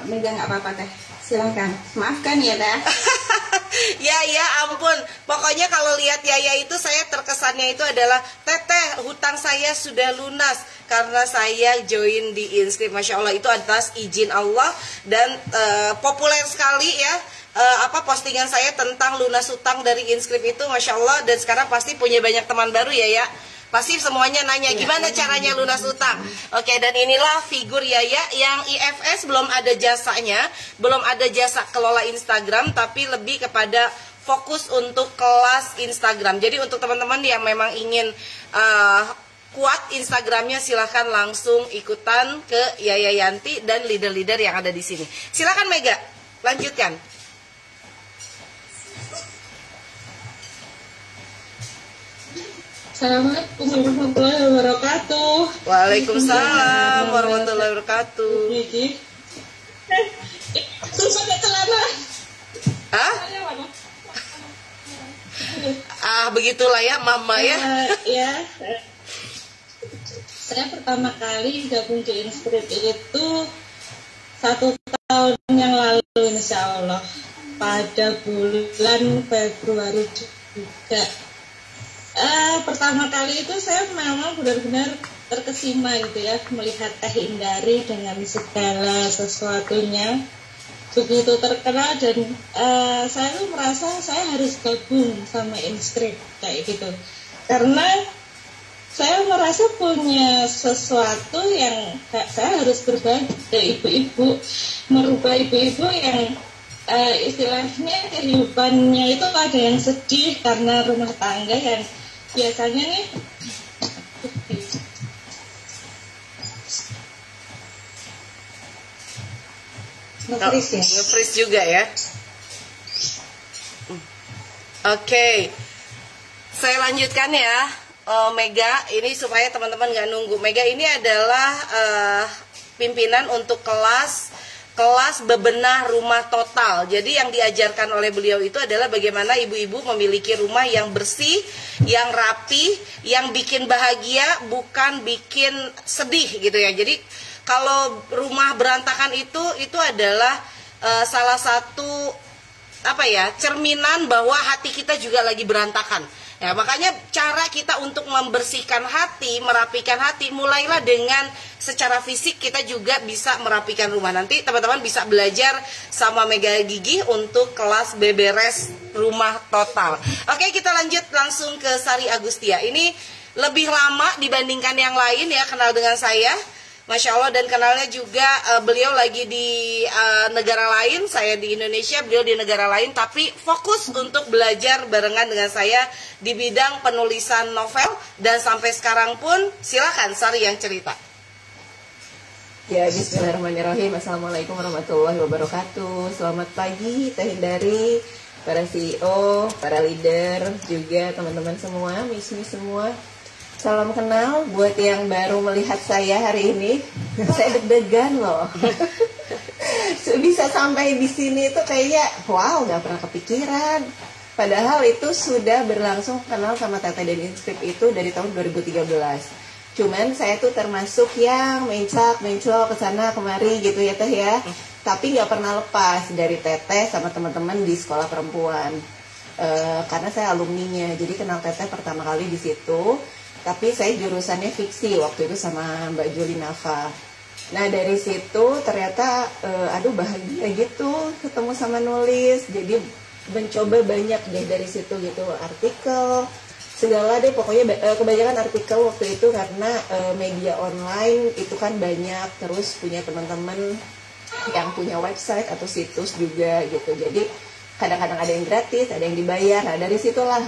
H: Mega nggak apa-apa Teh. Silakan. Maafkan ya Teh.
A: Ya ampun. Pokoknya kalau lihat Yaya itu saya terkesannya itu adalah Teteh, hutang saya sudah lunas karena saya join di Inscript. Masya Allah, itu atas izin Allah. Dan populer sekali ya postingan saya tentang lunas hutang dari Inscript itu, Masya Allah. Dan sekarang pasti punya banyak teman baru ya. Pasti semuanya nanya gimana caranya lunas utang. Oke, dan inilah figur Yaya yang IFS belum ada jasanya, belum ada jasa kelola Instagram, tapi lebih kepada fokus untuk kelas Instagram. Jadi untuk teman-teman yang memang ingin kuat Instagramnya, silahkan langsung ikutan ke Yaya Yanti dan leader-leader yang ada di sini. Silahkan Mega, lanjutkan.
I: Assalamualaikum warahmatullahi wabarakatuh.
A: Waalaikumsalam warahmatullahi wabarakatuh.
I: Terus pakai celana.
A: Begitulah ya Mama ya.
I: Saya pertama kali gabung di Inscript itu 1 tahun yang lalu insya Allah, pada bulan Februari juga. Pertama kali itu saya memang benar-benar terkesima gitu ya, melihat Teh Indari dengan segala sesuatunya begitu terkenal, dan saya tuh merasa saya harus gabung sama Inscript kayak gitu, karena saya merasa punya sesuatu yang saya harus berbagi ke ibu-ibu, merubah ibu-ibu yang istilahnya kehidupannya itu ada yang sedih karena rumah tangga yang biasanya nih
A: nge-freeze juga ya. Oke, saya lanjutkan ya. Mega, ini supaya teman-teman nggak nunggu. Mega ini adalah pimpinan untuk kelas kelas bebenah rumah total. Jadi yang diajarkan oleh beliau itu adalah bagaimana ibu-ibu memiliki rumah yang bersih, yang rapi, yang bikin bahagia, bukan bikin sedih gitu ya. Jadi kalau rumah berantakan itu adalah salah satu cerminan bahwa hati kita juga lagi berantakan. Ya, makanya cara kita untuk membersihkan hati, merapikan hati, mulailah dengan secara fisik kita juga bisa merapikan rumah. Nanti teman-teman bisa belajar sama Mega Gigi untuk kelas beberes rumah total. Oke, kita lanjut langsung ke Sari Agustia. Ini lebih lama dibandingkan yang lain ya kenal dengan saya. Masya Allah, dan kenalnya juga beliau lagi di negara lain, saya di Indonesia, beliau di negara lain, tapi fokus untuk belajar barengan dengan saya di bidang penulisan novel, dan sampai sekarang pun silakan Sari yang cerita.
J: Ya, bismillahirrahmanirrahim. Assalamualaikum warahmatullahi wabarakatuh. Selamat pagi Teh Hindari, para CEO, para leader, juga teman-teman semua, misi semua. Salam kenal buat yang baru melihat saya hari ini. Saya deg-degan loh. Bisa sampai di sini tuh kayaknya wow, nggak pernah kepikiran. Padahal itu sudah berlangsung kenal sama Teteh dan Inscript itu dari tahun 2013. Cuman saya tuh termasuk yang menclok ke sana kemari gitu ya Teh ya. Tapi nggak pernah lepas dari Teteh sama teman-teman di sekolah perempuan. Karena saya alumninya, jadi kenal Teteh pertama kali di situ. Tapi saya jurusannya fiksi waktu itu sama Mbak Juli Nafa. Nah dari situ ternyata bahagia gitu ketemu sama nulis. Jadi mencoba banyak deh dari situ gitu, artikel segala deh, pokoknya kebanyakan artikel waktu itu karena media online itu kan banyak, terus punya teman-teman yang punya website atau situs juga gitu. Jadi kadang-kadang ada yang gratis, ada yang dibayar. Nah dari situlah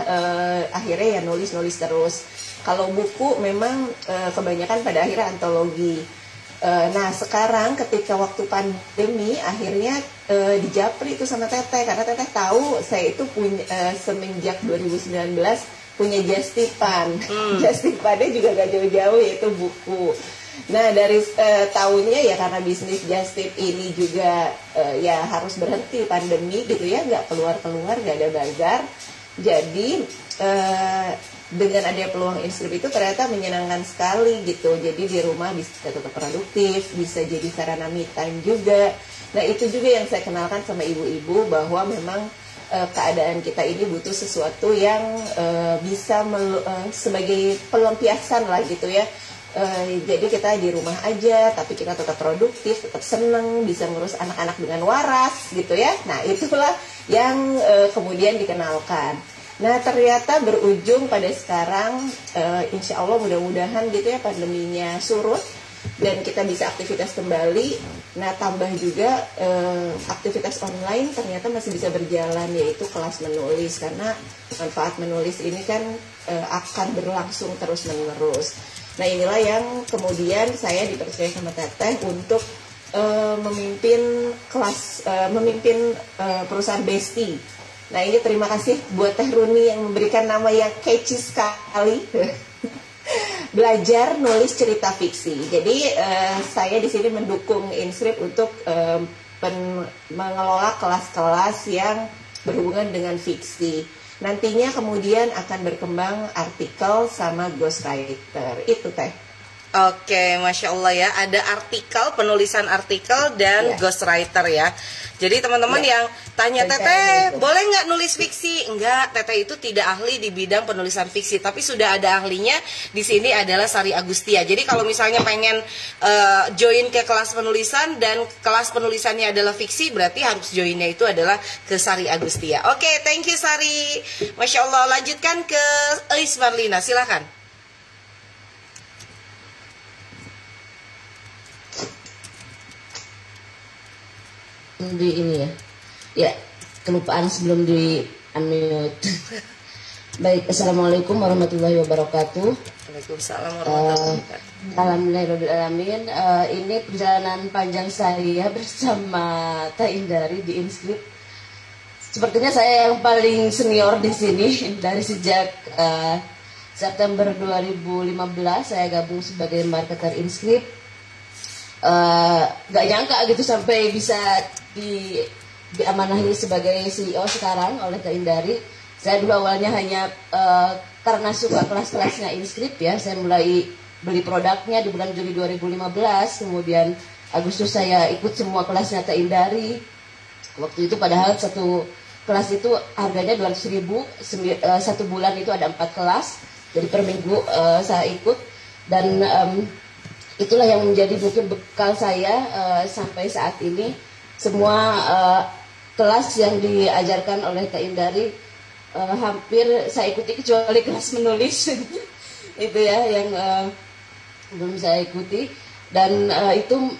J: akhirnya ya nulis terus. Kalau buku memang kebanyakan pada akhirnya antologi. Nah sekarang ketika waktu pandemi akhirnya dijapri itu sama Teteh, karena Teteh tahu saya itu punya semenjak 2019 punya Justipan. Justipannya juga gak jauh-jauh, yaitu buku. Nah dari tahunnya ya karena bisnis Justip ini juga ya harus berhenti pandemi gitu ya, nggak keluar-keluar, nggak ada bazar. Jadi dengan adanya peluang Inscript itu ternyata menyenangkan sekali gitu. Jadi di rumah bisa tetap produktif, bisa jadi sarana me time juga. Nah itu juga yang saya kenalkan sama ibu-ibu, bahwa memang keadaan kita ini butuh sesuatu yang bisa sebagai pelampiasan lah gitu ya. Jadi kita di rumah aja, tapi kita tetap produktif, tetap seneng, bisa ngurus anak-anak dengan waras gitu ya. Nah itulah yang kemudian dikenalkan. Nah ternyata berujung pada sekarang, insya Allah mudah-mudahan gitu ya pandeminya surut dan kita bisa aktivitas kembali. Nah tambah juga aktivitas online ternyata masih bisa berjalan, yaitu kelas menulis, karena manfaat menulis ini kan akan berlangsung terus-menerus. Nah inilah yang kemudian saya dipercaya sama Teteh untuk memimpin kelas, memimpin perusahaan Besti. Nah ini terima kasih buat Teh Runi yang memberikan nama yang catchy sekali. Belajar nulis cerita fiksi. Jadi saya di sini mendukung Inscript untuk mengelola kelas-kelas yang berhubungan dengan fiksi. Nantinya kemudian akan berkembang artikel sama ghostwriter. Itu Teh.
A: Oke, Masya Allah ya, ada artikel, penulisan artikel dan ghostwriter ya. Jadi teman-teman yang tanya Teteh, boleh nggak nulis fiksi? Enggak, Teteh itu tidak ahli di bidang penulisan fiksi, tapi sudah ada ahlinya di sini adalah Sari Agustia. Jadi kalau misalnya pengen join ke kelas penulisan dan kelas penulisannya adalah fiksi, berarti harus joinnya itu adalah ke Sari Agustia. Oke, thank you Sari. Masya Allah, lanjutkan ke Elis Marlina, silakan.
K: Di ini ya kelupaan sebelum di unmute. Baik, assalamualaikum warahmatullahi wabarakatuh.
A: Waalaikumsalam warahmatullahi wabarakatuh.
K: Alhamdulillahirobbilalamin. Ini perjalanan panjang saya bersama Teh Indari di Inscript. Sepertinya saya yang paling senior di sini. Dari sejak September 2015 saya gabung sebagai marketer Inscript. nggak nyangka gitu sampai bisa diamanahi sebagai CEO sekarang oleh Teh Indari. Saya dulu awalnya hanya karena suka kelas-kelasnya Inscript ya, saya mulai beli produknya di bulan Juli 2015, kemudian Agustus saya ikut semua kelasnya Teh Indari. Waktu itu padahal satu kelas itu harganya 200.000, satu bulan itu ada 4 kelas, jadi per minggu saya ikut, dan itulah yang menjadi mungkin bekal saya sampai saat ini. Semua kelas yang diajarkan oleh Teh Indari hampir saya ikuti kecuali kelas menulis itu ya yang belum saya ikuti, dan itu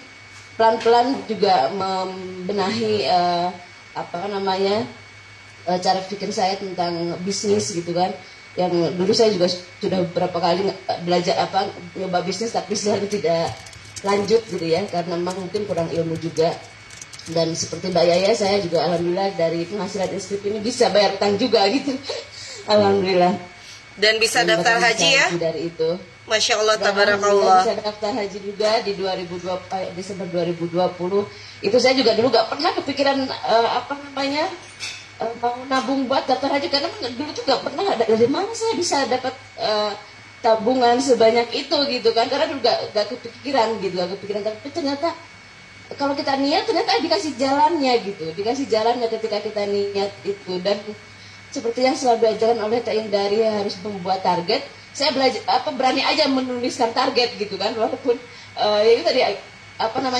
K: pelan-pelan juga membenahi cara pikir saya tentang bisnis gitu kan. Yang dulu saya juga sudah beberapa kali belajar nyoba bisnis, tapi saya tidak lanjut gitu ya, karena memang mungkin kurang ilmu juga. Dan seperti Mbak Yaya, saya juga alhamdulillah dari penghasilan Inscript ini bisa bayar utang juga gitu. Alhamdulillah.
A: Dan bisa daftar haji ya?
K: Dari itu.
A: Masya Allah, tabarakallah.
K: Bisa daftar haji juga di Desember 2020. Itu saya juga dulu gak pernah kepikiran mau nabung buat daftar haji, karena dulu tuh gak pernah ada dari mana saya bisa dapat tabungan sebanyak itu gitu kan, karena dulu gak kepikiran gitu, tapi ternyata kalau kita niat ternyata dikasih jalannya gitu, dikasih jalannya ketika kita niat itu. Dan seperti yang selalu diajarkan oleh Teh Indari, harus membuat target. Saya belajar berani aja menuliskan target gitu kan, walaupun ya itu tadi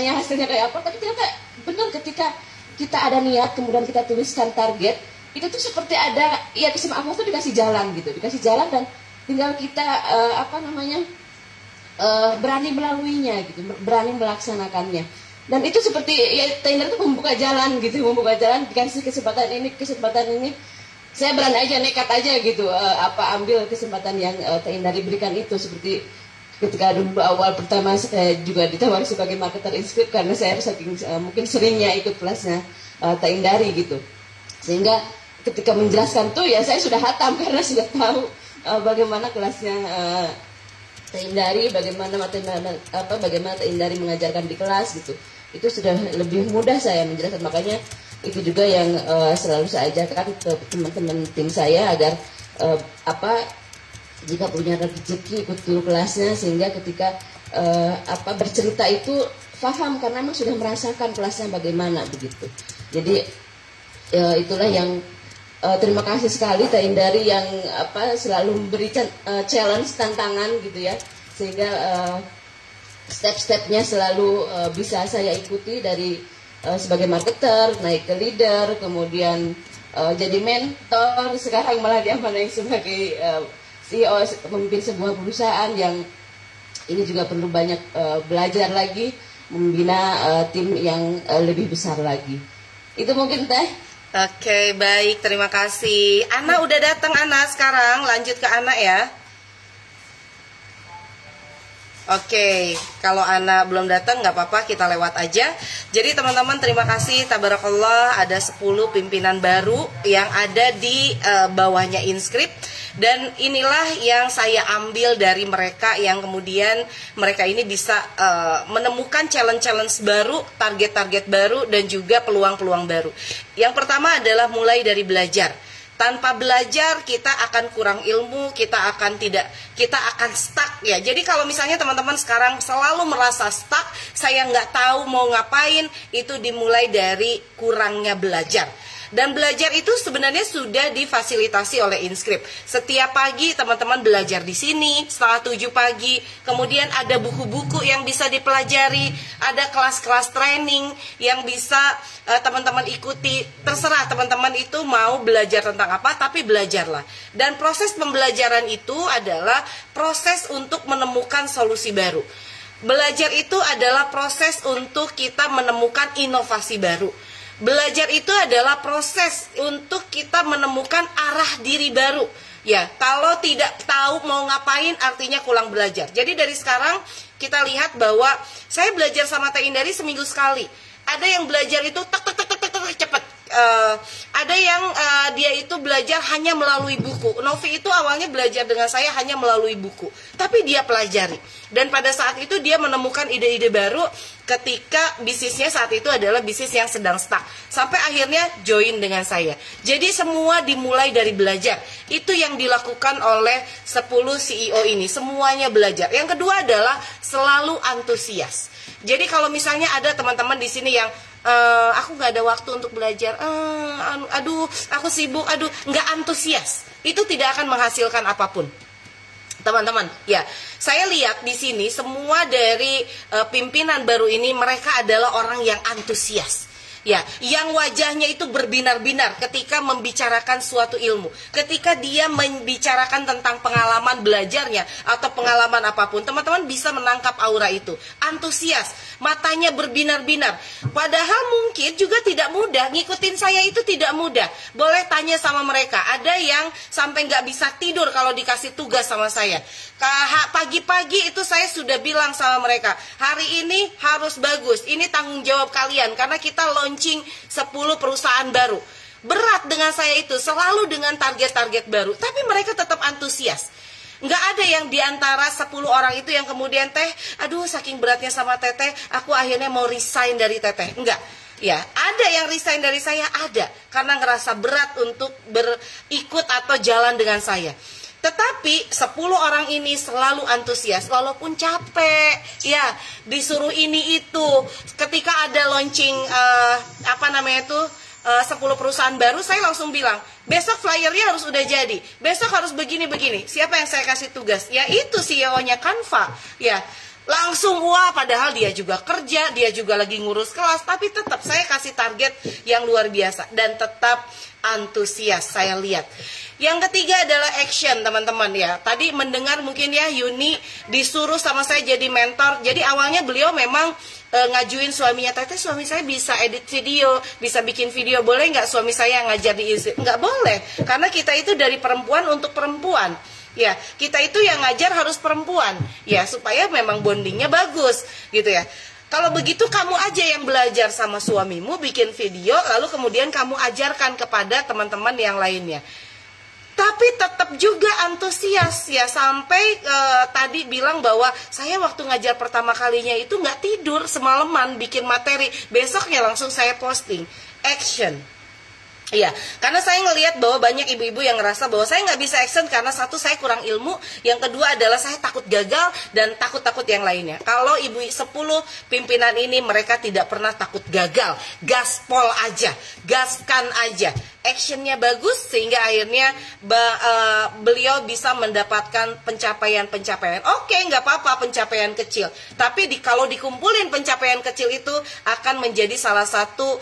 K: hasilnya kayak apa, tapi ternyata benar ketika kita ada niat kemudian kita tuliskan target, itu tuh seperti ada ya sama Allah tuh dikasih jalan gitu, dikasih jalan, dan tinggal kita berani melaluinya gitu, berani melaksanakannya. Dan itu seperti ya Teh Indari itu membuka jalan gitu, dikasih kesempatan ini saya berani aja, nekat aja gitu, ambil kesempatan yang Teh Indari berikan itu. Seperti ketika dulu awal pertama saya juga ditawari sebagai marketer Inscript, karena saya saking mungkin seringnya ikut kelasnya Teh Indari gitu, sehingga ketika menjelaskan tuh ya saya sudah hatam karena sudah tahu bagaimana kelasnya Teh Indari, bagaimana Teh Indari mengajarkan di kelas gitu. Itu sudah lebih mudah saya menjelaskan. Makanya itu juga yang selalu saya ajarkan ke teman-teman tim saya, agar jika punya rezeki ikut dulu kelasnya, sehingga ketika bercerita itu paham, karena memang sudah merasakan kelasnya bagaimana begitu. Jadi itulah yang terima kasih sekali Teh Indari yang selalu memberi challenge, tantangan gitu ya, sehingga step-stepnya selalu bisa saya ikuti, dari sebagai marketer naik ke leader, kemudian jadi mentor, sekarang malah diamanahi sebagai CEO memimpin sebuah perusahaan yang ini juga perlu banyak belajar lagi, membina tim yang lebih besar lagi. Itu mungkin Teh.
A: Oke, baik, terima kasih. Ana udah datang, Ana. Sekarang lanjut ke Ana ya. Oke, kalau Ana belum datang nggak apa-apa, kita lewat aja. Jadi teman-teman, terima kasih, tabarakallah, ada 10 pimpinan baru yang ada di bawahnya Inscript. Dan inilah yang saya ambil dari mereka, yang kemudian mereka ini bisa menemukan challenge-challenge baru, target-target baru, dan juga peluang-peluang baru. Yang pertama adalah mulai dari belajar. Tanpa belajar kita akan kurang ilmu, kita akan stuck ya. Jadi kalau misalnya teman-teman sekarang selalu merasa stuck, saya nggak tahu mau ngapain, itu dimulai dari kurangnya belajar. Dan belajar itu sebenarnya sudah difasilitasi oleh Inscript. Setiap pagi teman-teman belajar di sini, setengah 7 pagi. Kemudian ada buku-buku yang bisa dipelajari, ada kelas-kelas training yang bisa teman-teman ikuti. Terserah teman-teman itu mau belajar tentang apa, tapi belajarlah. Dan proses pembelajaran itu adalah proses untuk menemukan solusi baru. Belajar itu adalah proses untuk kita menemukan inovasi baru. Belajar itu adalah proses untuk kita menemukan arah diri baru. Ya, kalau tidak tahu mau ngapain artinya kurang belajar. Jadi dari sekarang kita lihat bahwa saya belajar sama Teh Indari seminggu sekali. Ada yang belajar itu tek cepet. ada yang dia itu belajar hanya melalui buku. Novi itu awalnya belajar dengan saya hanya melalui buku, tapi dia pelajari. Dan pada saat itu dia menemukan ide-ide baru ketika bisnisnya saat itu adalah bisnis yang sedang stuck. Sampai akhirnya join dengan saya. Jadi semua dimulai dari belajar. Itu yang dilakukan oleh 10 CEO ini. Semuanya belajar. Yang kedua adalah selalu antusias. Jadi kalau misalnya ada teman-teman di sini yang aku nggak ada waktu untuk belajar, aduh aku sibuk, aduh nggak antusias, itu tidak akan menghasilkan apapun. Teman-teman, ya, saya lihat di sini semua dari pimpinan baru ini mereka adalah orang yang antusias. Ya, yang wajahnya itu berbinar-binar ketika membicarakan suatu ilmu. Ketika dia membicarakan tentang pengalaman belajarnya atau pengalaman apapun, teman-teman bisa menangkap aura itu. Antusias, matanya berbinar-binar. Padahal mungkin juga tidak mudah, ngikutin saya itu tidak mudah. Boleh tanya sama mereka, ada yang sampai nggak bisa tidur kalau dikasih tugas sama saya. Pagi-pagi itu saya sudah bilang sama mereka, hari ini harus bagus, ini tanggung jawab kalian, karena kita launching 10 perusahaan baru. Berat dengan saya itu, selalu dengan target-target baru, tapi mereka tetap antusias. Nggak ada yang diantara 10 orang itu yang kemudian aduh saking beratnya sama Teteh, aku akhirnya mau resign dari Teteh. Enggak. Ya, ada yang resign dari saya, ada, karena ngerasa berat untuk berikut atau jalan dengan saya. Tetapi 10 orang ini selalu antusias walaupun capek, ya, disuruh ini itu. Ketika ada launching 10 perusahaan baru, saya langsung bilang, besok flyernya harus udah jadi, besok harus begini-begini. Siapa yang saya kasih tugas? Ya itu CEO-nya Canva, ya. Langsung wah, padahal dia juga kerja, dia juga lagi ngurus kelas, tapi tetap saya kasih target yang luar biasa dan tetap antusias saya lihat. Yang ketiga adalah action, teman-teman, ya. Tadi mendengar mungkin ya Yuni disuruh sama saya jadi mentor. Jadi awalnya beliau memang ngajuin suaminya, Teteh suami saya bisa edit video, bisa bikin video, boleh nggak suami saya ngajar di Instrit? Nggak boleh, karena kita itu dari perempuan untuk perempuan. Ya, kita itu yang ngajar harus perempuan, ya, supaya memang bondingnya bagus, gitu ya. Kalau begitu kamu aja yang belajar sama suamimu, bikin video, lalu kemudian kamu ajarkan kepada teman-teman yang lainnya. Tapi tetap juga antusias, ya, sampai tadi bilang bahwa saya waktu ngajar pertama kalinya itu nggak tidur semalaman bikin materi, besoknya langsung saya posting. Action. Iya, karena saya ngelihat bahwa banyak ibu-ibu yang ngerasa bahwa saya nggak bisa action karena satu, saya kurang ilmu, yang kedua adalah saya takut gagal dan takut-takut yang lainnya. Kalau ibu 10 pimpinan ini mereka tidak pernah takut gagal, gaspol aja, gaskan aja. Actionnya bagus sehingga akhirnya beliau bisa mendapatkan pencapaian-pencapaian. Oke, nggak apa-apa pencapaian kecil, tapi kalau dikumpulin pencapaian kecil itu akan menjadi salah satu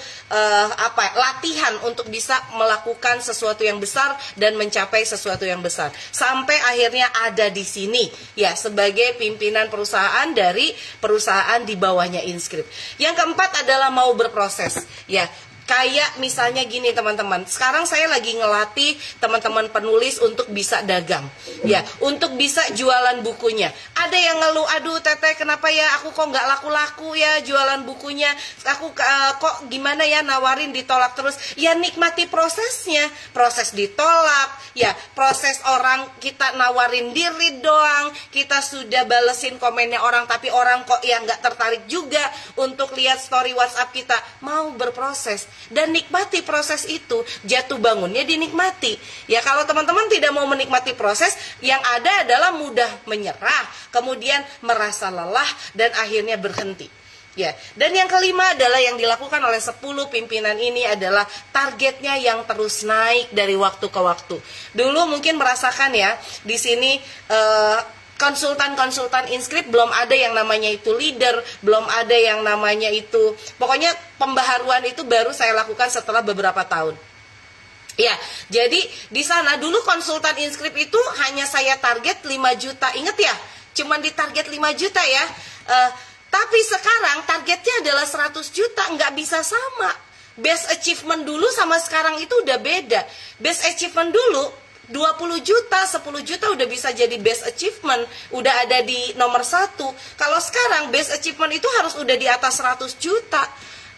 A: latihan untuk bisa melakukan sesuatu yang besar dan mencapai sesuatu yang besar. Sampai akhirnya ada di sini, ya, sebagai pimpinan perusahaan dari perusahaan di bawahnya Inscript. Yang keempat adalah mau berproses, ya. Kayak misalnya gini teman-teman, sekarang saya lagi ngelatih teman-teman penulis untuk bisa dagang, ya, untuk bisa jualan bukunya. Ada yang ngeluh, aduh Teteh kenapa ya aku kok nggak laku-laku ya jualan bukunya, aku kok gimana ya nawarin ditolak terus. Ya nikmati prosesnya, proses ditolak, ya, proses orang kita nawarin diri doang, kita sudah balesin komennya orang tapi orang kok ya nggak tertarik juga untuk lihat story WhatsApp kita. Mau berproses dan nikmati proses itu, jatuh bangunnya dinikmati. Ya, kalau teman-teman tidak mau menikmati proses, yang ada adalah mudah menyerah, kemudian merasa lelah dan akhirnya berhenti. Ya, dan yang kelima adalah yang dilakukan oleh 10 pimpinan ini adalah targetnya yang terus naik dari waktu ke waktu. Dulu mungkin merasakan ya, di sini konsultan-konsultan Inscript belum ada yang namanya itu leader, belum ada yang namanya itu, pokoknya pembaharuan itu baru saya lakukan setelah beberapa tahun. Ya, jadi di sana dulu konsultan Inscript itu hanya saya target 5 juta, inget ya, cuman di target 5 juta ya. Tapi sekarang targetnya adalah 100 juta, nggak bisa sama. Best achievement dulu sama sekarang itu udah beda. Best achievement dulu 20 juta, 10 juta udah bisa jadi best achievement, udah ada di nomor 1. Kalau sekarang best achievement itu harus udah di atas 100 juta.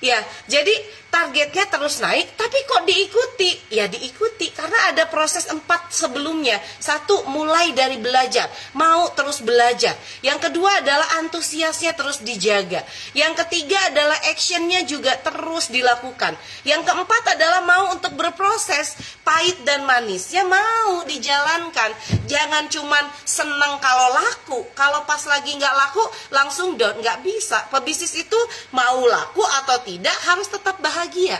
A: Ya, jadi targetnya terus naik, tapi kok diikuti? Ya diikuti, karena ada proses 4 sebelumnya. 1, mulai dari belajar, mau terus belajar. Yang kedua adalah antusiasnya terus dijaga. Yang ketiga adalah actionnya juga terus dilakukan. Yang keempat adalah mau untuk berproses, pahit dan manisnya mau dijalankan. Jangan cuman seneng kalau laku, kalau pas lagi nggak laku langsung down, nggak bisa. Pebisnis itu mau laku atau tidak harus tetap bahagia.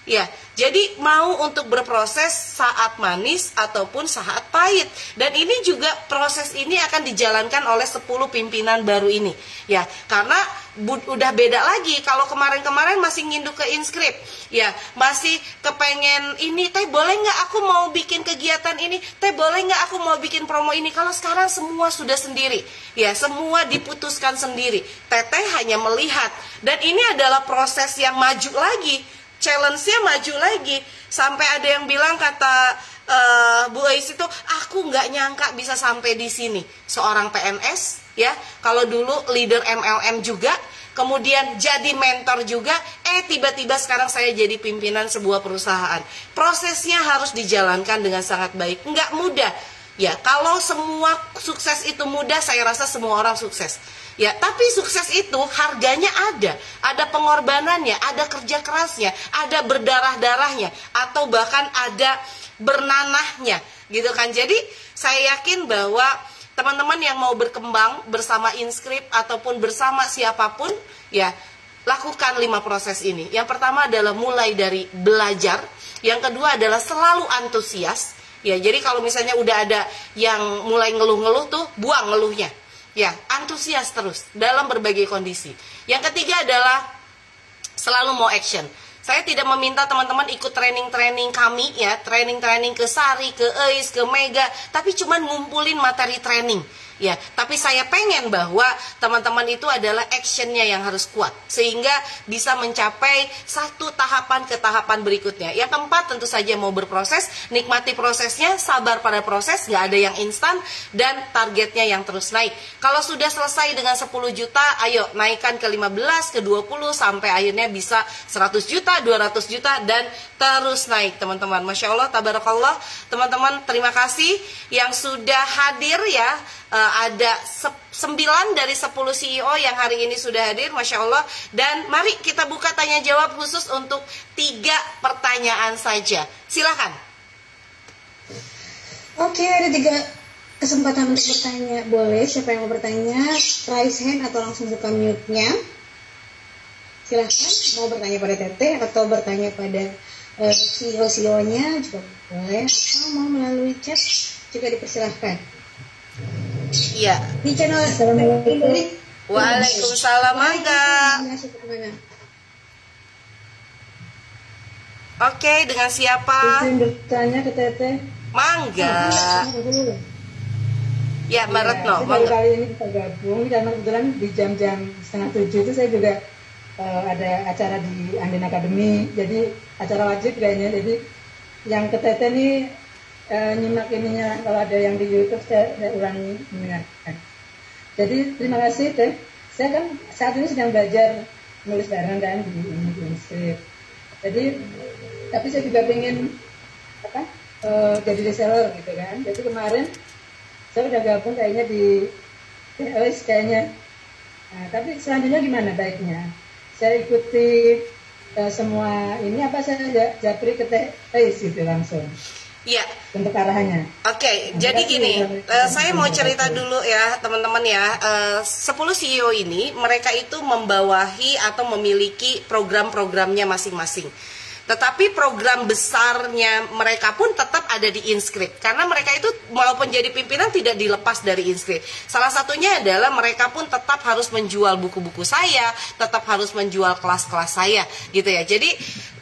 A: Ya, jadi mau untuk berproses saat manis ataupun saat pahit. Dan ini juga proses ini akan dijalankan oleh 10 pimpinan baru ini. Ya, karena udah beda lagi. Kalau kemarin-kemarin masih nginduk ke inskrip, ya masih kepengen ini, teh boleh nggak aku mau bikin kegiatan ini, teh boleh nggak aku mau bikin promo ini. Kalau sekarang semua sudah sendiri, ya semua diputuskan sendiri. Teteh hanya melihat, dan ini adalah proses yang maju lagi. Challenge-nya maju lagi. Sampai ada yang bilang, kata Bu Ais itu, aku nggak nyangka bisa sampai di sini. Seorang PNS, ya, kalau dulu leader MLM juga, kemudian jadi mentor juga, tiba-tiba sekarang saya jadi pimpinan sebuah perusahaan. Prosesnya harus dijalankan dengan sangat baik, nggak mudah. Ya, kalau semua sukses itu mudah, saya rasa semua orang sukses. Ya, tapi sukses itu harganya ada pengorbanannya, ada kerja kerasnya, ada berdarah-darahnya, atau bahkan ada bernanahnya, gitu kan. Jadi saya yakin bahwa teman-teman yang mau berkembang bersama Inskrip ataupun bersama siapapun, ya lakukan 5 proses ini. Yang pertama adalah mulai dari belajar, yang kedua adalah selalu antusias. Ya, jadi kalau misalnya udah ada yang mulai ngeluh-ngeluh tuh, buang ngeluhnya. Ya, antusias terus dalam berbagai kondisi. Yang ketiga adalah selalu mau action. Saya tidak meminta teman-teman ikut training-training kami, ya, training-training ke Sari, ke Ais, ke Mega, tapi cuman ngumpulin materi training. Ya, tapi saya pengen bahwa teman-teman itu adalah actionnya yang harus kuat, sehingga bisa mencapai satu tahapan ke tahapan berikutnya. Yang keempat, tentu saja mau berproses, nikmati prosesnya, sabar pada proses, nggak ada yang instan, dan targetnya yang terus naik. Kalau sudah selesai dengan 10 juta, ayo naikkan ke 15, ke 20, sampai akhirnya bisa 100 juta, 200 juta, dan terus naik, teman-teman. Masya Allah, tabarakallah. Teman-teman, terima kasih yang sudah hadir, ya. Ada 9 dari 10 CEO yang hari ini sudah hadir, Masya Allah. Dan mari kita buka tanya jawab khusus untuk 3 pertanyaan saja. Silakan.
B: Oke, ada 3 kesempatan untuk bertanya. Boleh, siapa yang mau bertanya, raise hand atau langsung buka mute-nya. Silahkan, mau bertanya pada Teteh atau bertanya pada CEO-nya juga boleh, atau mau melalui chat juga dipersilahkan.
A: Iya.
B: Di channel
A: Waalaikumsalam, mangga. Oke, dengan siapa?
L: Izin bertanya ke Teteh.
A: Mangga. Ya, Mbak Retno.
L: Baru kali ini kita gabung karena kebetulan di jam-jam 6:30 itu saya juga ada acara di Anden Academy. Jadi acara wajib kayaknya. Jadi yang ke Teteh nih nyimak ininya, kalau ada yang di YouTube saya ulangi mendengarkan. Jadi terima kasih Teh. Saya kan saat ini sedang belajar nulis bareng kan di Inskrip. Jadi tapi saya juga pengen jadi reseller gitu kan. Jadi kemarin saya udah gabung kayaknya di TLS kayaknya. Nah, tapi selanjutnya gimana baiknya? Saya ikuti semua ini apa saya japri ke TLS gitu langsung?
A: Iya.
L: Untuk arahannya.
A: Oke, jadi gini, saya mau cerita dulu ya teman-teman ya. 10 CEO ini mereka itu membawahi atau memiliki program-programnya masing-masing. Tetapi program besarnya mereka pun tetap ada di Inskrip. Karena mereka itu walaupun jadi pimpinan tidak dilepas dari Inskrip. Salah satunya adalah mereka pun tetap harus menjual buku-buku saya, tetap harus menjual kelas-kelas saya gitu ya. Jadi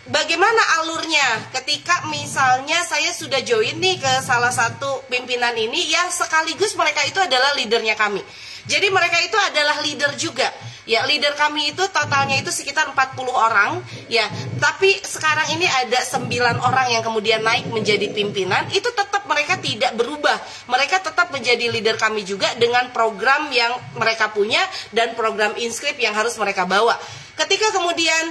A: bagaimana alurnya ketika misalnya saya sudah join nih ke salah satu pimpinan ini yang sekaligus mereka itu adalah leadernya kami. Jadi mereka itu adalah leader juga. Ya, leader kami itu totalnya itu sekitar 40 orang, ya. Tapi sekarang ini ada 9 orang yang kemudian naik menjadi pimpinan, itu tetap tetap mereka tidak berubah. Mereka tetap menjadi leader kami juga dengan program yang mereka punya dan program Inscript yang harus mereka bawa. Ketika kemudian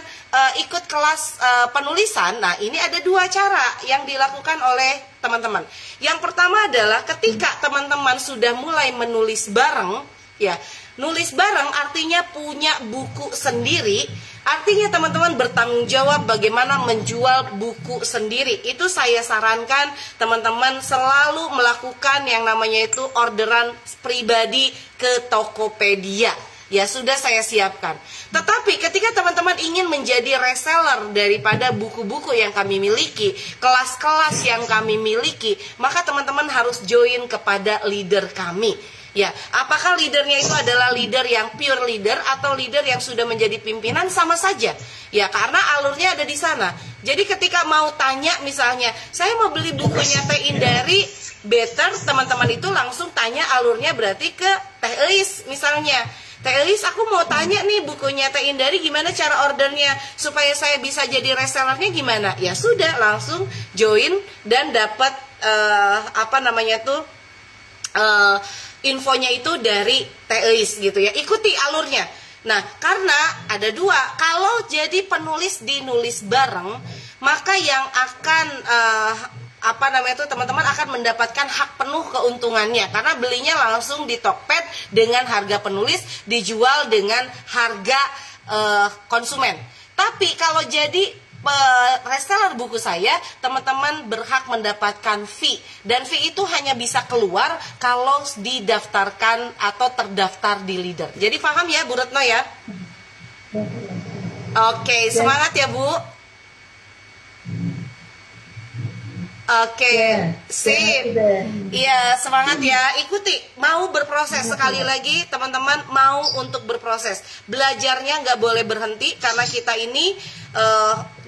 A: ikut kelas penulisan, nah ini ada dua cara yang dilakukan oleh teman-teman. Yang pertama adalah ketika teman-teman sudah mulai menulis bareng, ya, nulis bareng artinya punya buku sendiri, artinya teman-teman bertanggung jawab bagaimana menjual buku sendiri. Itu saya sarankan teman-teman selalu melakukan yang namanya itu orderan pribadi ke Tokopedia. Ya sudah saya siapkan. Tetapi ketika teman-teman ingin menjadi reseller daripada buku-buku yang kami miliki, kelas-kelas yang kami miliki, maka teman-teman harus join kepada leader kami. Ya, apakah leadernya itu adalah leader yang pure leader atau leader yang sudah menjadi pimpinan, sama saja. Ya, karena alurnya ada di sana. Jadi ketika mau tanya misalnya, saya mau beli bukunya Teh Indari Better, teman-teman itu langsung tanya alurnya berarti ke Teh Elis misalnya. Teh Elis, aku mau tanya nih bukunya Teh Indari gimana cara ordernya supaya saya bisa jadi resellernya gimana? Ya sudah, langsung join dan dapat infonya itu dari Teh Elis gitu ya. Ikuti alurnya. Nah, karena ada dua. Kalau jadi penulis dinulis bareng, maka yang akan teman-teman akan mendapatkan hak penuh keuntungannya karena belinya langsung di Tokped dengan harga penulis, dijual dengan harga konsumen. Tapi kalau jadi reseller buku saya, teman-teman berhak mendapatkan fee, dan fee itu hanya bisa keluar kalau didaftarkan atau terdaftar di leader. Jadi paham ya Bu Retno ya? Oke, semangat ya Bu. Oke, sip. Iya, semangat ya. Ikuti, mau berproses. Sekali lagi teman-teman, mau untuk berproses. Belajarnya nggak boleh berhenti karena kita ini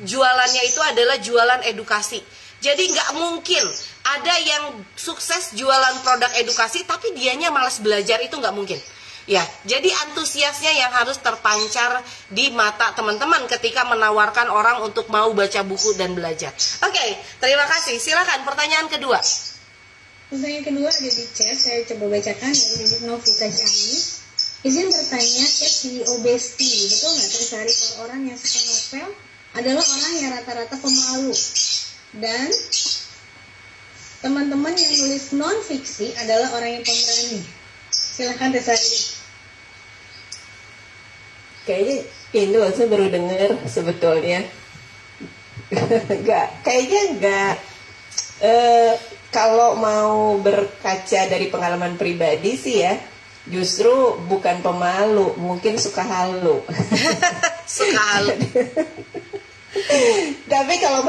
A: jualannya itu adalah jualan edukasi. Jadi nggak mungkin ada yang sukses jualan produk edukasi tapi dianya malas belajar, itu nggak mungkin. Ya, jadi antusiasnya yang harus terpancar di mata teman-teman ketika menawarkan orang untuk mau baca buku dan belajar. Oke, terima kasih. Silakan pertanyaan kedua.
B: Pertanyaan kedua ada di chat, saya coba bacakan dari Novita Ciamis. Izin bertanya, chat CEO Besti, betul nggak tercari orang yang suka novel adalah orang yang rata-rata pemalu, dan teman-teman yang nulis non fiksi adalah orang yang pemberani. Silahkan Tesari.
J: Kayaknya ini saya baru dengar sebetulnya. Kayaknya enggak. Kalau mau berkaca dari pengalaman pribadi sih ya, justru bukan pemalu, mungkin suka halu.
A: Suka halu.
J: Tapi kalau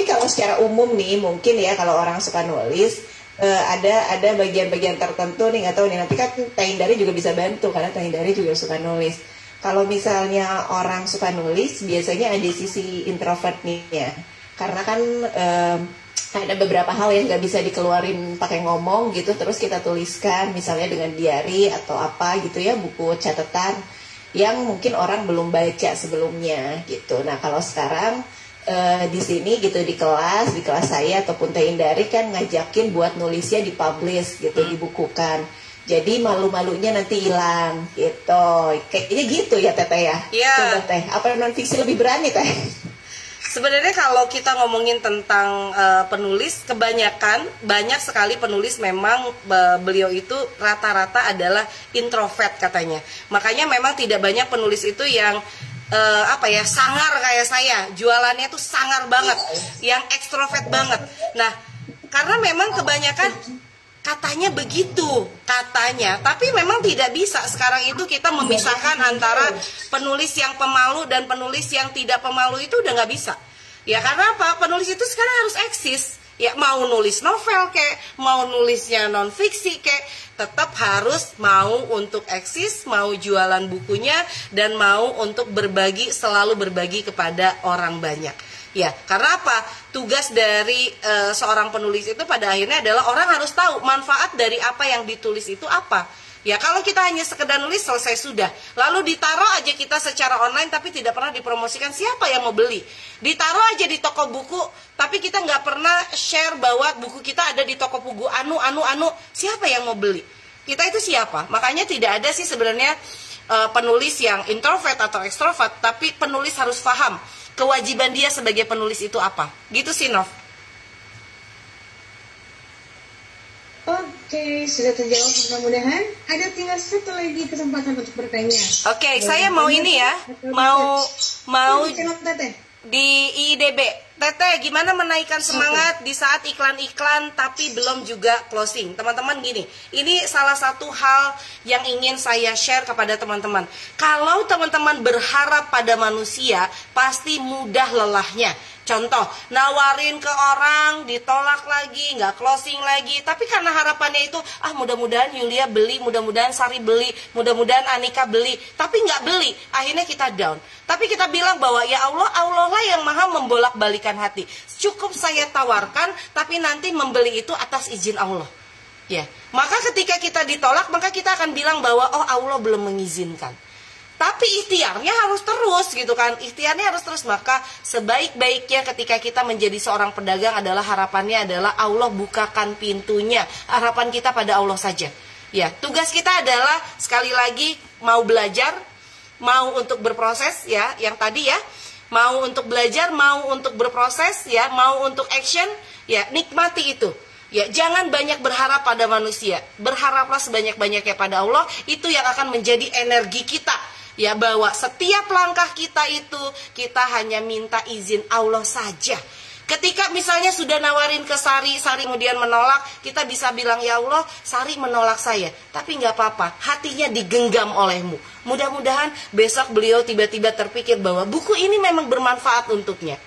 J: kalau secara umum nih mungkin ya, kalau orang suka nulis ada bagian-bagian tertentu nih, nggak tahu nih, nanti kan Teh Indari juga bisa bantu karena Teh Indari juga suka nulis. Kalau misalnya orang suka nulis biasanya ada sisi introvertnya, karena kan ada beberapa hal yang nggak bisa dikeluarin pakai ngomong gitu, terus kita tuliskan misalnya dengan diary atau apa gitu ya, buku catatan yang mungkin orang belum baca sebelumnya gitu. Nah kalau sekarang di sini gitu di kelas saya ataupun Teh Indari kan ngajakin buat nulisnya dipublish gitu, dibukukan. Jadi malu-malunya nanti hilang gitu. Kayaknya gitu ya Teteh ya.
A: Iya.
J: Coba Teh, apa non fiksi lebih berani Teh?
A: Sebenarnya kalau kita ngomongin tentang penulis, banyak sekali penulis memang beliau itu rata-rata adalah introvert katanya. Makanya memang tidak banyak penulis itu yang sangar kayak saya, jualannya tuh sangar banget, yang ekstrovert banget. Nah, karena memang kebanyakan katanya begitu, tapi memang tidak bisa. Sekarang itu kita memisahkan antara penulis yang pemalu dan penulis yang tidak pemalu, itu udah nggak bisa. Ya karena apa? Penulis itu sekarang harus eksis. Ya mau nulis novel kek, mau nulisnya non fiksi kek, tetap harus mau untuk eksis, mau jualan bukunya, dan mau untuk berbagi, selalu berbagi kepada orang banyak. Ya, karena apa? Tugas dari seorang penulis itu pada akhirnya adalah orang harus tahu manfaat dari apa yang ditulis itu apa. Ya, kalau kita hanya sekedar nulis selesai sudah. Lalu ditaruh aja kita secara online tapi tidak pernah dipromosikan, siapa yang mau beli? Ditaruh aja di toko buku tapi kita nggak pernah share bahwa buku kita ada di toko buku anu, siapa yang mau beli? Kita itu siapa? Makanya tidak ada sih sebenarnya penulis yang introvert atau ekstrovert, tapi penulis harus paham kewajiban dia sebagai penulis itu apa. Gitu sih, Nov.
B: Oke, sudah terjawab mudah-mudahan. Ada tinggal satu lagi kesempatan untuk bertanya.
A: Oke, saya mau ini ya, mau di IIDB. Teteh, gimana menaikkan semangat di saat iklan-iklan tapi belum juga closing? Teman-teman gini, ini salah satu hal yang ingin saya share kepada teman-teman. Kalau teman-teman berharap pada manusia, pasti mudah lelahnya. Contoh, nawarin ke orang, ditolak lagi, nggak closing lagi. Tapi karena harapannya itu, mudah-mudahan Yulia beli, mudah-mudahan Sari beli, mudah-mudahan Anika beli. Tapi nggak beli, akhirnya kita down. Tapi kita bilang bahwa ya Allah, Allah lah yang maha membolak-balikan hati. Cukup saya tawarkan, tapi nanti membeli itu atas izin Allah. Ya, maka ketika kita ditolak, maka kita akan bilang bahwa oh Allah belum mengizinkan. Tapi ikhtiarnya harus terus gitu kan. Ikhtiarnya harus terus. Maka sebaik-baiknya ketika kita menjadi seorang pedagang adalah harapannya adalah Allah bukakan pintunya. Harapan kita pada Allah saja. Ya, tugas kita adalah sekali lagi mau belajar, mau untuk berproses ya, yang tadi ya. Mau untuk belajar, mau untuk berproses ya, mau untuk action ya, nikmati itu. Ya, jangan banyak berharap pada manusia. Berharaplah sebanyak-banyaknya pada Allah, itu yang akan menjadi energi kita. Ya, bahwa setiap langkah kita itu kita hanya minta izin Allah saja. Ketika misalnya sudah nawarin ke Sari, Sari kemudian menolak, kita bisa bilang ya Allah, Sari menolak saya. Tapi nggak apa-apa, hatinya digenggam olehmu. Mudah-mudahan besok beliau tiba-tiba terpikir bahwa buku ini memang bermanfaat untuknya.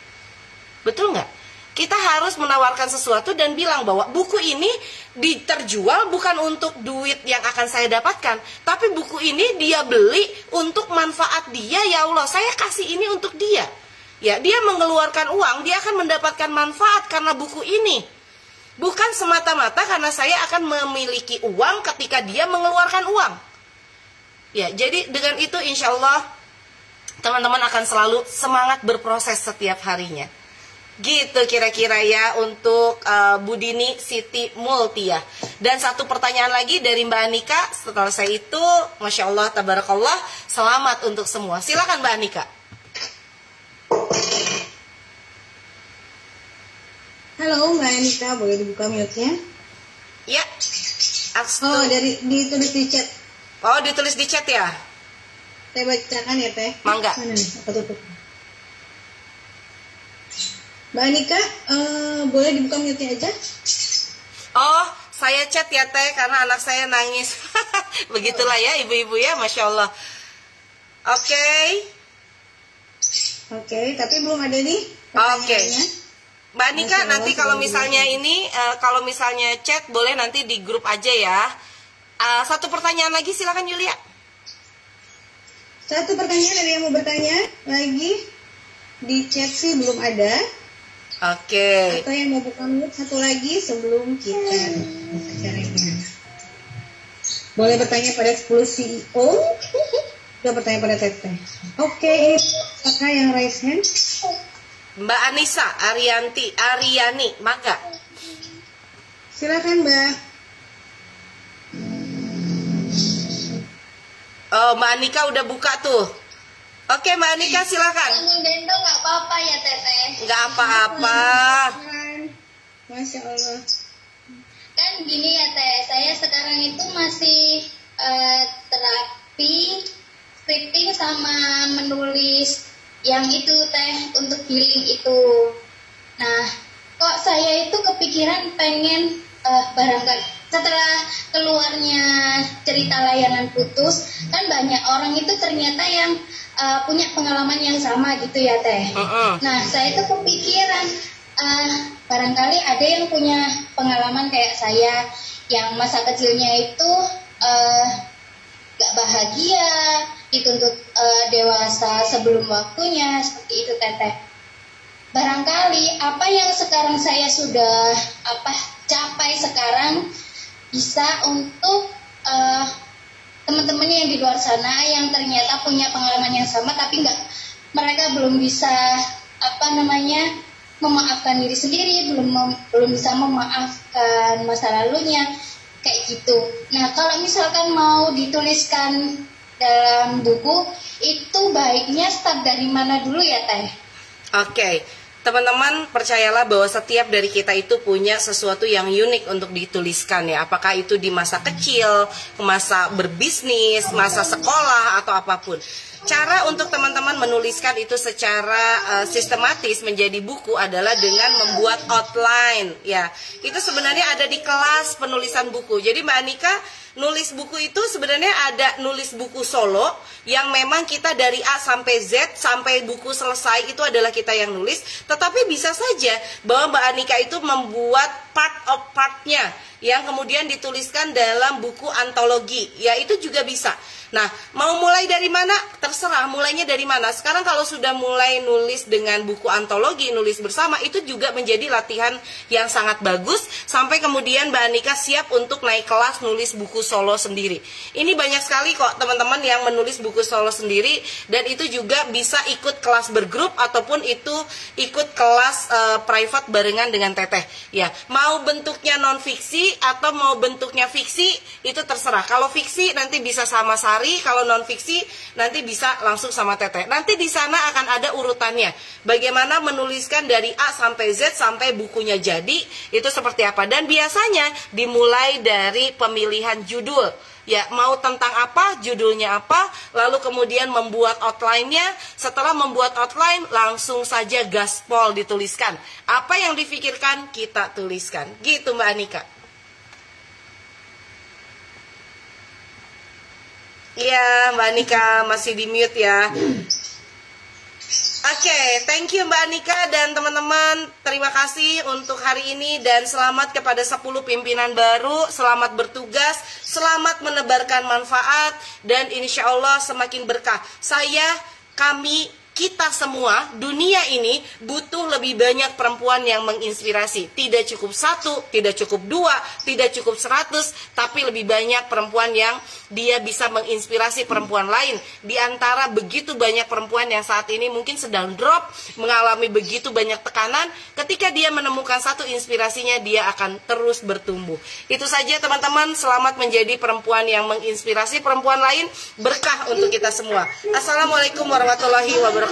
A: Betul nggak? Kita harus menawarkan sesuatu dan bilang bahwa buku ini diterjual bukan untuk duit yang akan saya dapatkan, tapi buku ini dia beli untuk manfaat dia, ya Allah, saya kasih ini untuk dia. Ya, dia mengeluarkan uang, dia akan mendapatkan manfaat karena buku ini. Bukan semata-mata karena saya akan memiliki uang ketika dia mengeluarkan uang. Ya, jadi dengan itu insya Allah teman-teman akan selalu semangat berproses setiap harinya. Gitu kira-kira ya untuk Bu Dini Siti Multia. Dan satu pertanyaan lagi dari Mbak Anika. Setelah saya itu, Masya Allah, Tabarakallah, selamat untuk semua. Silakan Mbak Anika.
B: Halo Mbak Anika, boleh dibuka mute-nya?
A: Ya.
B: Oh, ditulis di chat.
A: Oh, ditulis di chat ya?
B: Saya bacakan ya Teh.
A: Mangga.
B: Mana nih? Aku tutup. Mbak Anika, boleh dibuka mute-nya aja?
A: Oh, saya chat ya Teh, karena anak saya nangis. Begitulah ya ibu-ibu ya, Masya Allah. Oke,
B: tapi belum ada nih.
A: Oke. Mbak Anika, nanti kalau misalnya ini, kalau misalnya chat, boleh nanti di grup aja ya. Satu pertanyaan lagi, silakan Yulia.
B: Satu pertanyaan, ada yang mau bertanya lagi? Di chat sih belum ada.
A: Oke.
B: Atau yang mau buka mute satu lagi sebelum kita caranya. Boleh bertanya pada 10 CEO. Udah bertanya pada Teteh. Oke, ini kakak yang raise hand.
A: Mbak Anissa, Ariani, maka.
B: Silakan Mbak.
A: Oh, Mbak Anika udah buka tuh. Oke, Mbak Anika silakan.
M: Bendo nggak apa-apa ya Teteh.
A: Nggak apa-apa.
B: Masya Allah.
M: Kan gini ya Teh, saya sekarang itu masih terapi, scripting sama menulis yang itu Teh untuk healing itu. Nah, kok saya itu kepikiran pengen barangkali setelah keluarnya cerita layangan putus, kan banyak orang itu ternyata yang punya pengalaman yang sama gitu ya Teh. Nah, saya itu kepikiran barangkali ada yang punya pengalaman kayak saya yang masa kecilnya itu gak bahagia, dituntut dewasa sebelum waktunya, seperti itu Teteh. Barangkali apa yang sekarang saya sudah capai sekarang bisa untuk teman-temannya yang di luar sana yang ternyata punya pengalaman yang sama tapi mereka belum bisa memaafkan diri sendiri, belum bisa memaafkan masa lalunya kayak gitu. Nah, kalau misalkan mau dituliskan dalam buku itu baiknya start dari mana dulu ya Teh?
A: Oke. Teman-teman percayalah bahwa setiap dari kita itu punya sesuatu yang unik untuk dituliskan ya. Apakah itu di masa kecil, masa berbisnis, masa sekolah atau apapun. Cara untuk teman-teman menuliskan itu secara sistematis menjadi buku adalah dengan membuat outline ya. Itu sebenarnya ada di kelas penulisan buku. Jadi Mbak Anika nulis buku itu sebenarnya ada nulis buku solo yang memang kita dari A sampai Z sampai buku selesai itu adalah kita yang nulis. Tetapi bisa saja bahwa Mbak Anika itu membuat part of partnya yang kemudian dituliskan dalam buku antologi. Ya itu juga bisa. Nah, mau mulai dari mana? Terserah mulainya dari mana. Sekarang kalau sudah mulai nulis dengan buku antologi, nulis bersama, itu juga menjadi latihan yang sangat bagus. Sampai kemudian Mbak Anika siap untuk naik kelas nulis buku solo sendiri. Ini banyak sekali kok teman-teman yang menulis buku solo sendiri. Dan itu juga bisa ikut kelas bergrup ataupun itu ikut kelas private barengan dengan Teteh. Ya, mau bentuknya non-fiksi atau mau bentuknya fiksi, itu terserah. Kalau fiksi nanti bisa sama Sari, kalau non fiksi nanti bisa langsung sama Teteh. Nanti di sana akan ada urutannya. Bagaimana menuliskan dari A sampai Z sampai bukunya jadi, itu seperti apa. Dan biasanya dimulai dari pemilihan judul. Ya, mau tentang apa, judulnya apa, lalu kemudian membuat outline-nya. Setelah membuat outline, langsung saja gaspol dituliskan. Apa yang difikirkan, kita tuliskan. Gitu Mbak Anika. Iya, Mbak Anika masih di mute ya. Oke, thank you Mbak Anika dan teman-teman. Terima kasih untuk hari ini dan selamat kepada 10 pimpinan baru. Selamat bertugas, selamat menebarkan manfaat dan insya Allah semakin berkah. Kita semua, dunia ini butuh lebih banyak perempuan yang menginspirasi. Tidak cukup 1, tidak cukup 2, tidak cukup 100, tapi lebih banyak perempuan yang dia bisa menginspirasi perempuan lain. Di antara begitu banyak perempuan yang saat ini mungkin sedang drop, mengalami begitu banyak tekanan, ketika dia menemukan satu inspirasinya, dia akan terus bertumbuh. Itu saja teman-teman, selamat menjadi perempuan yang menginspirasi perempuan lain, berkah untuk kita semua. Assalamualaikum warahmatullahi wabarakatuh.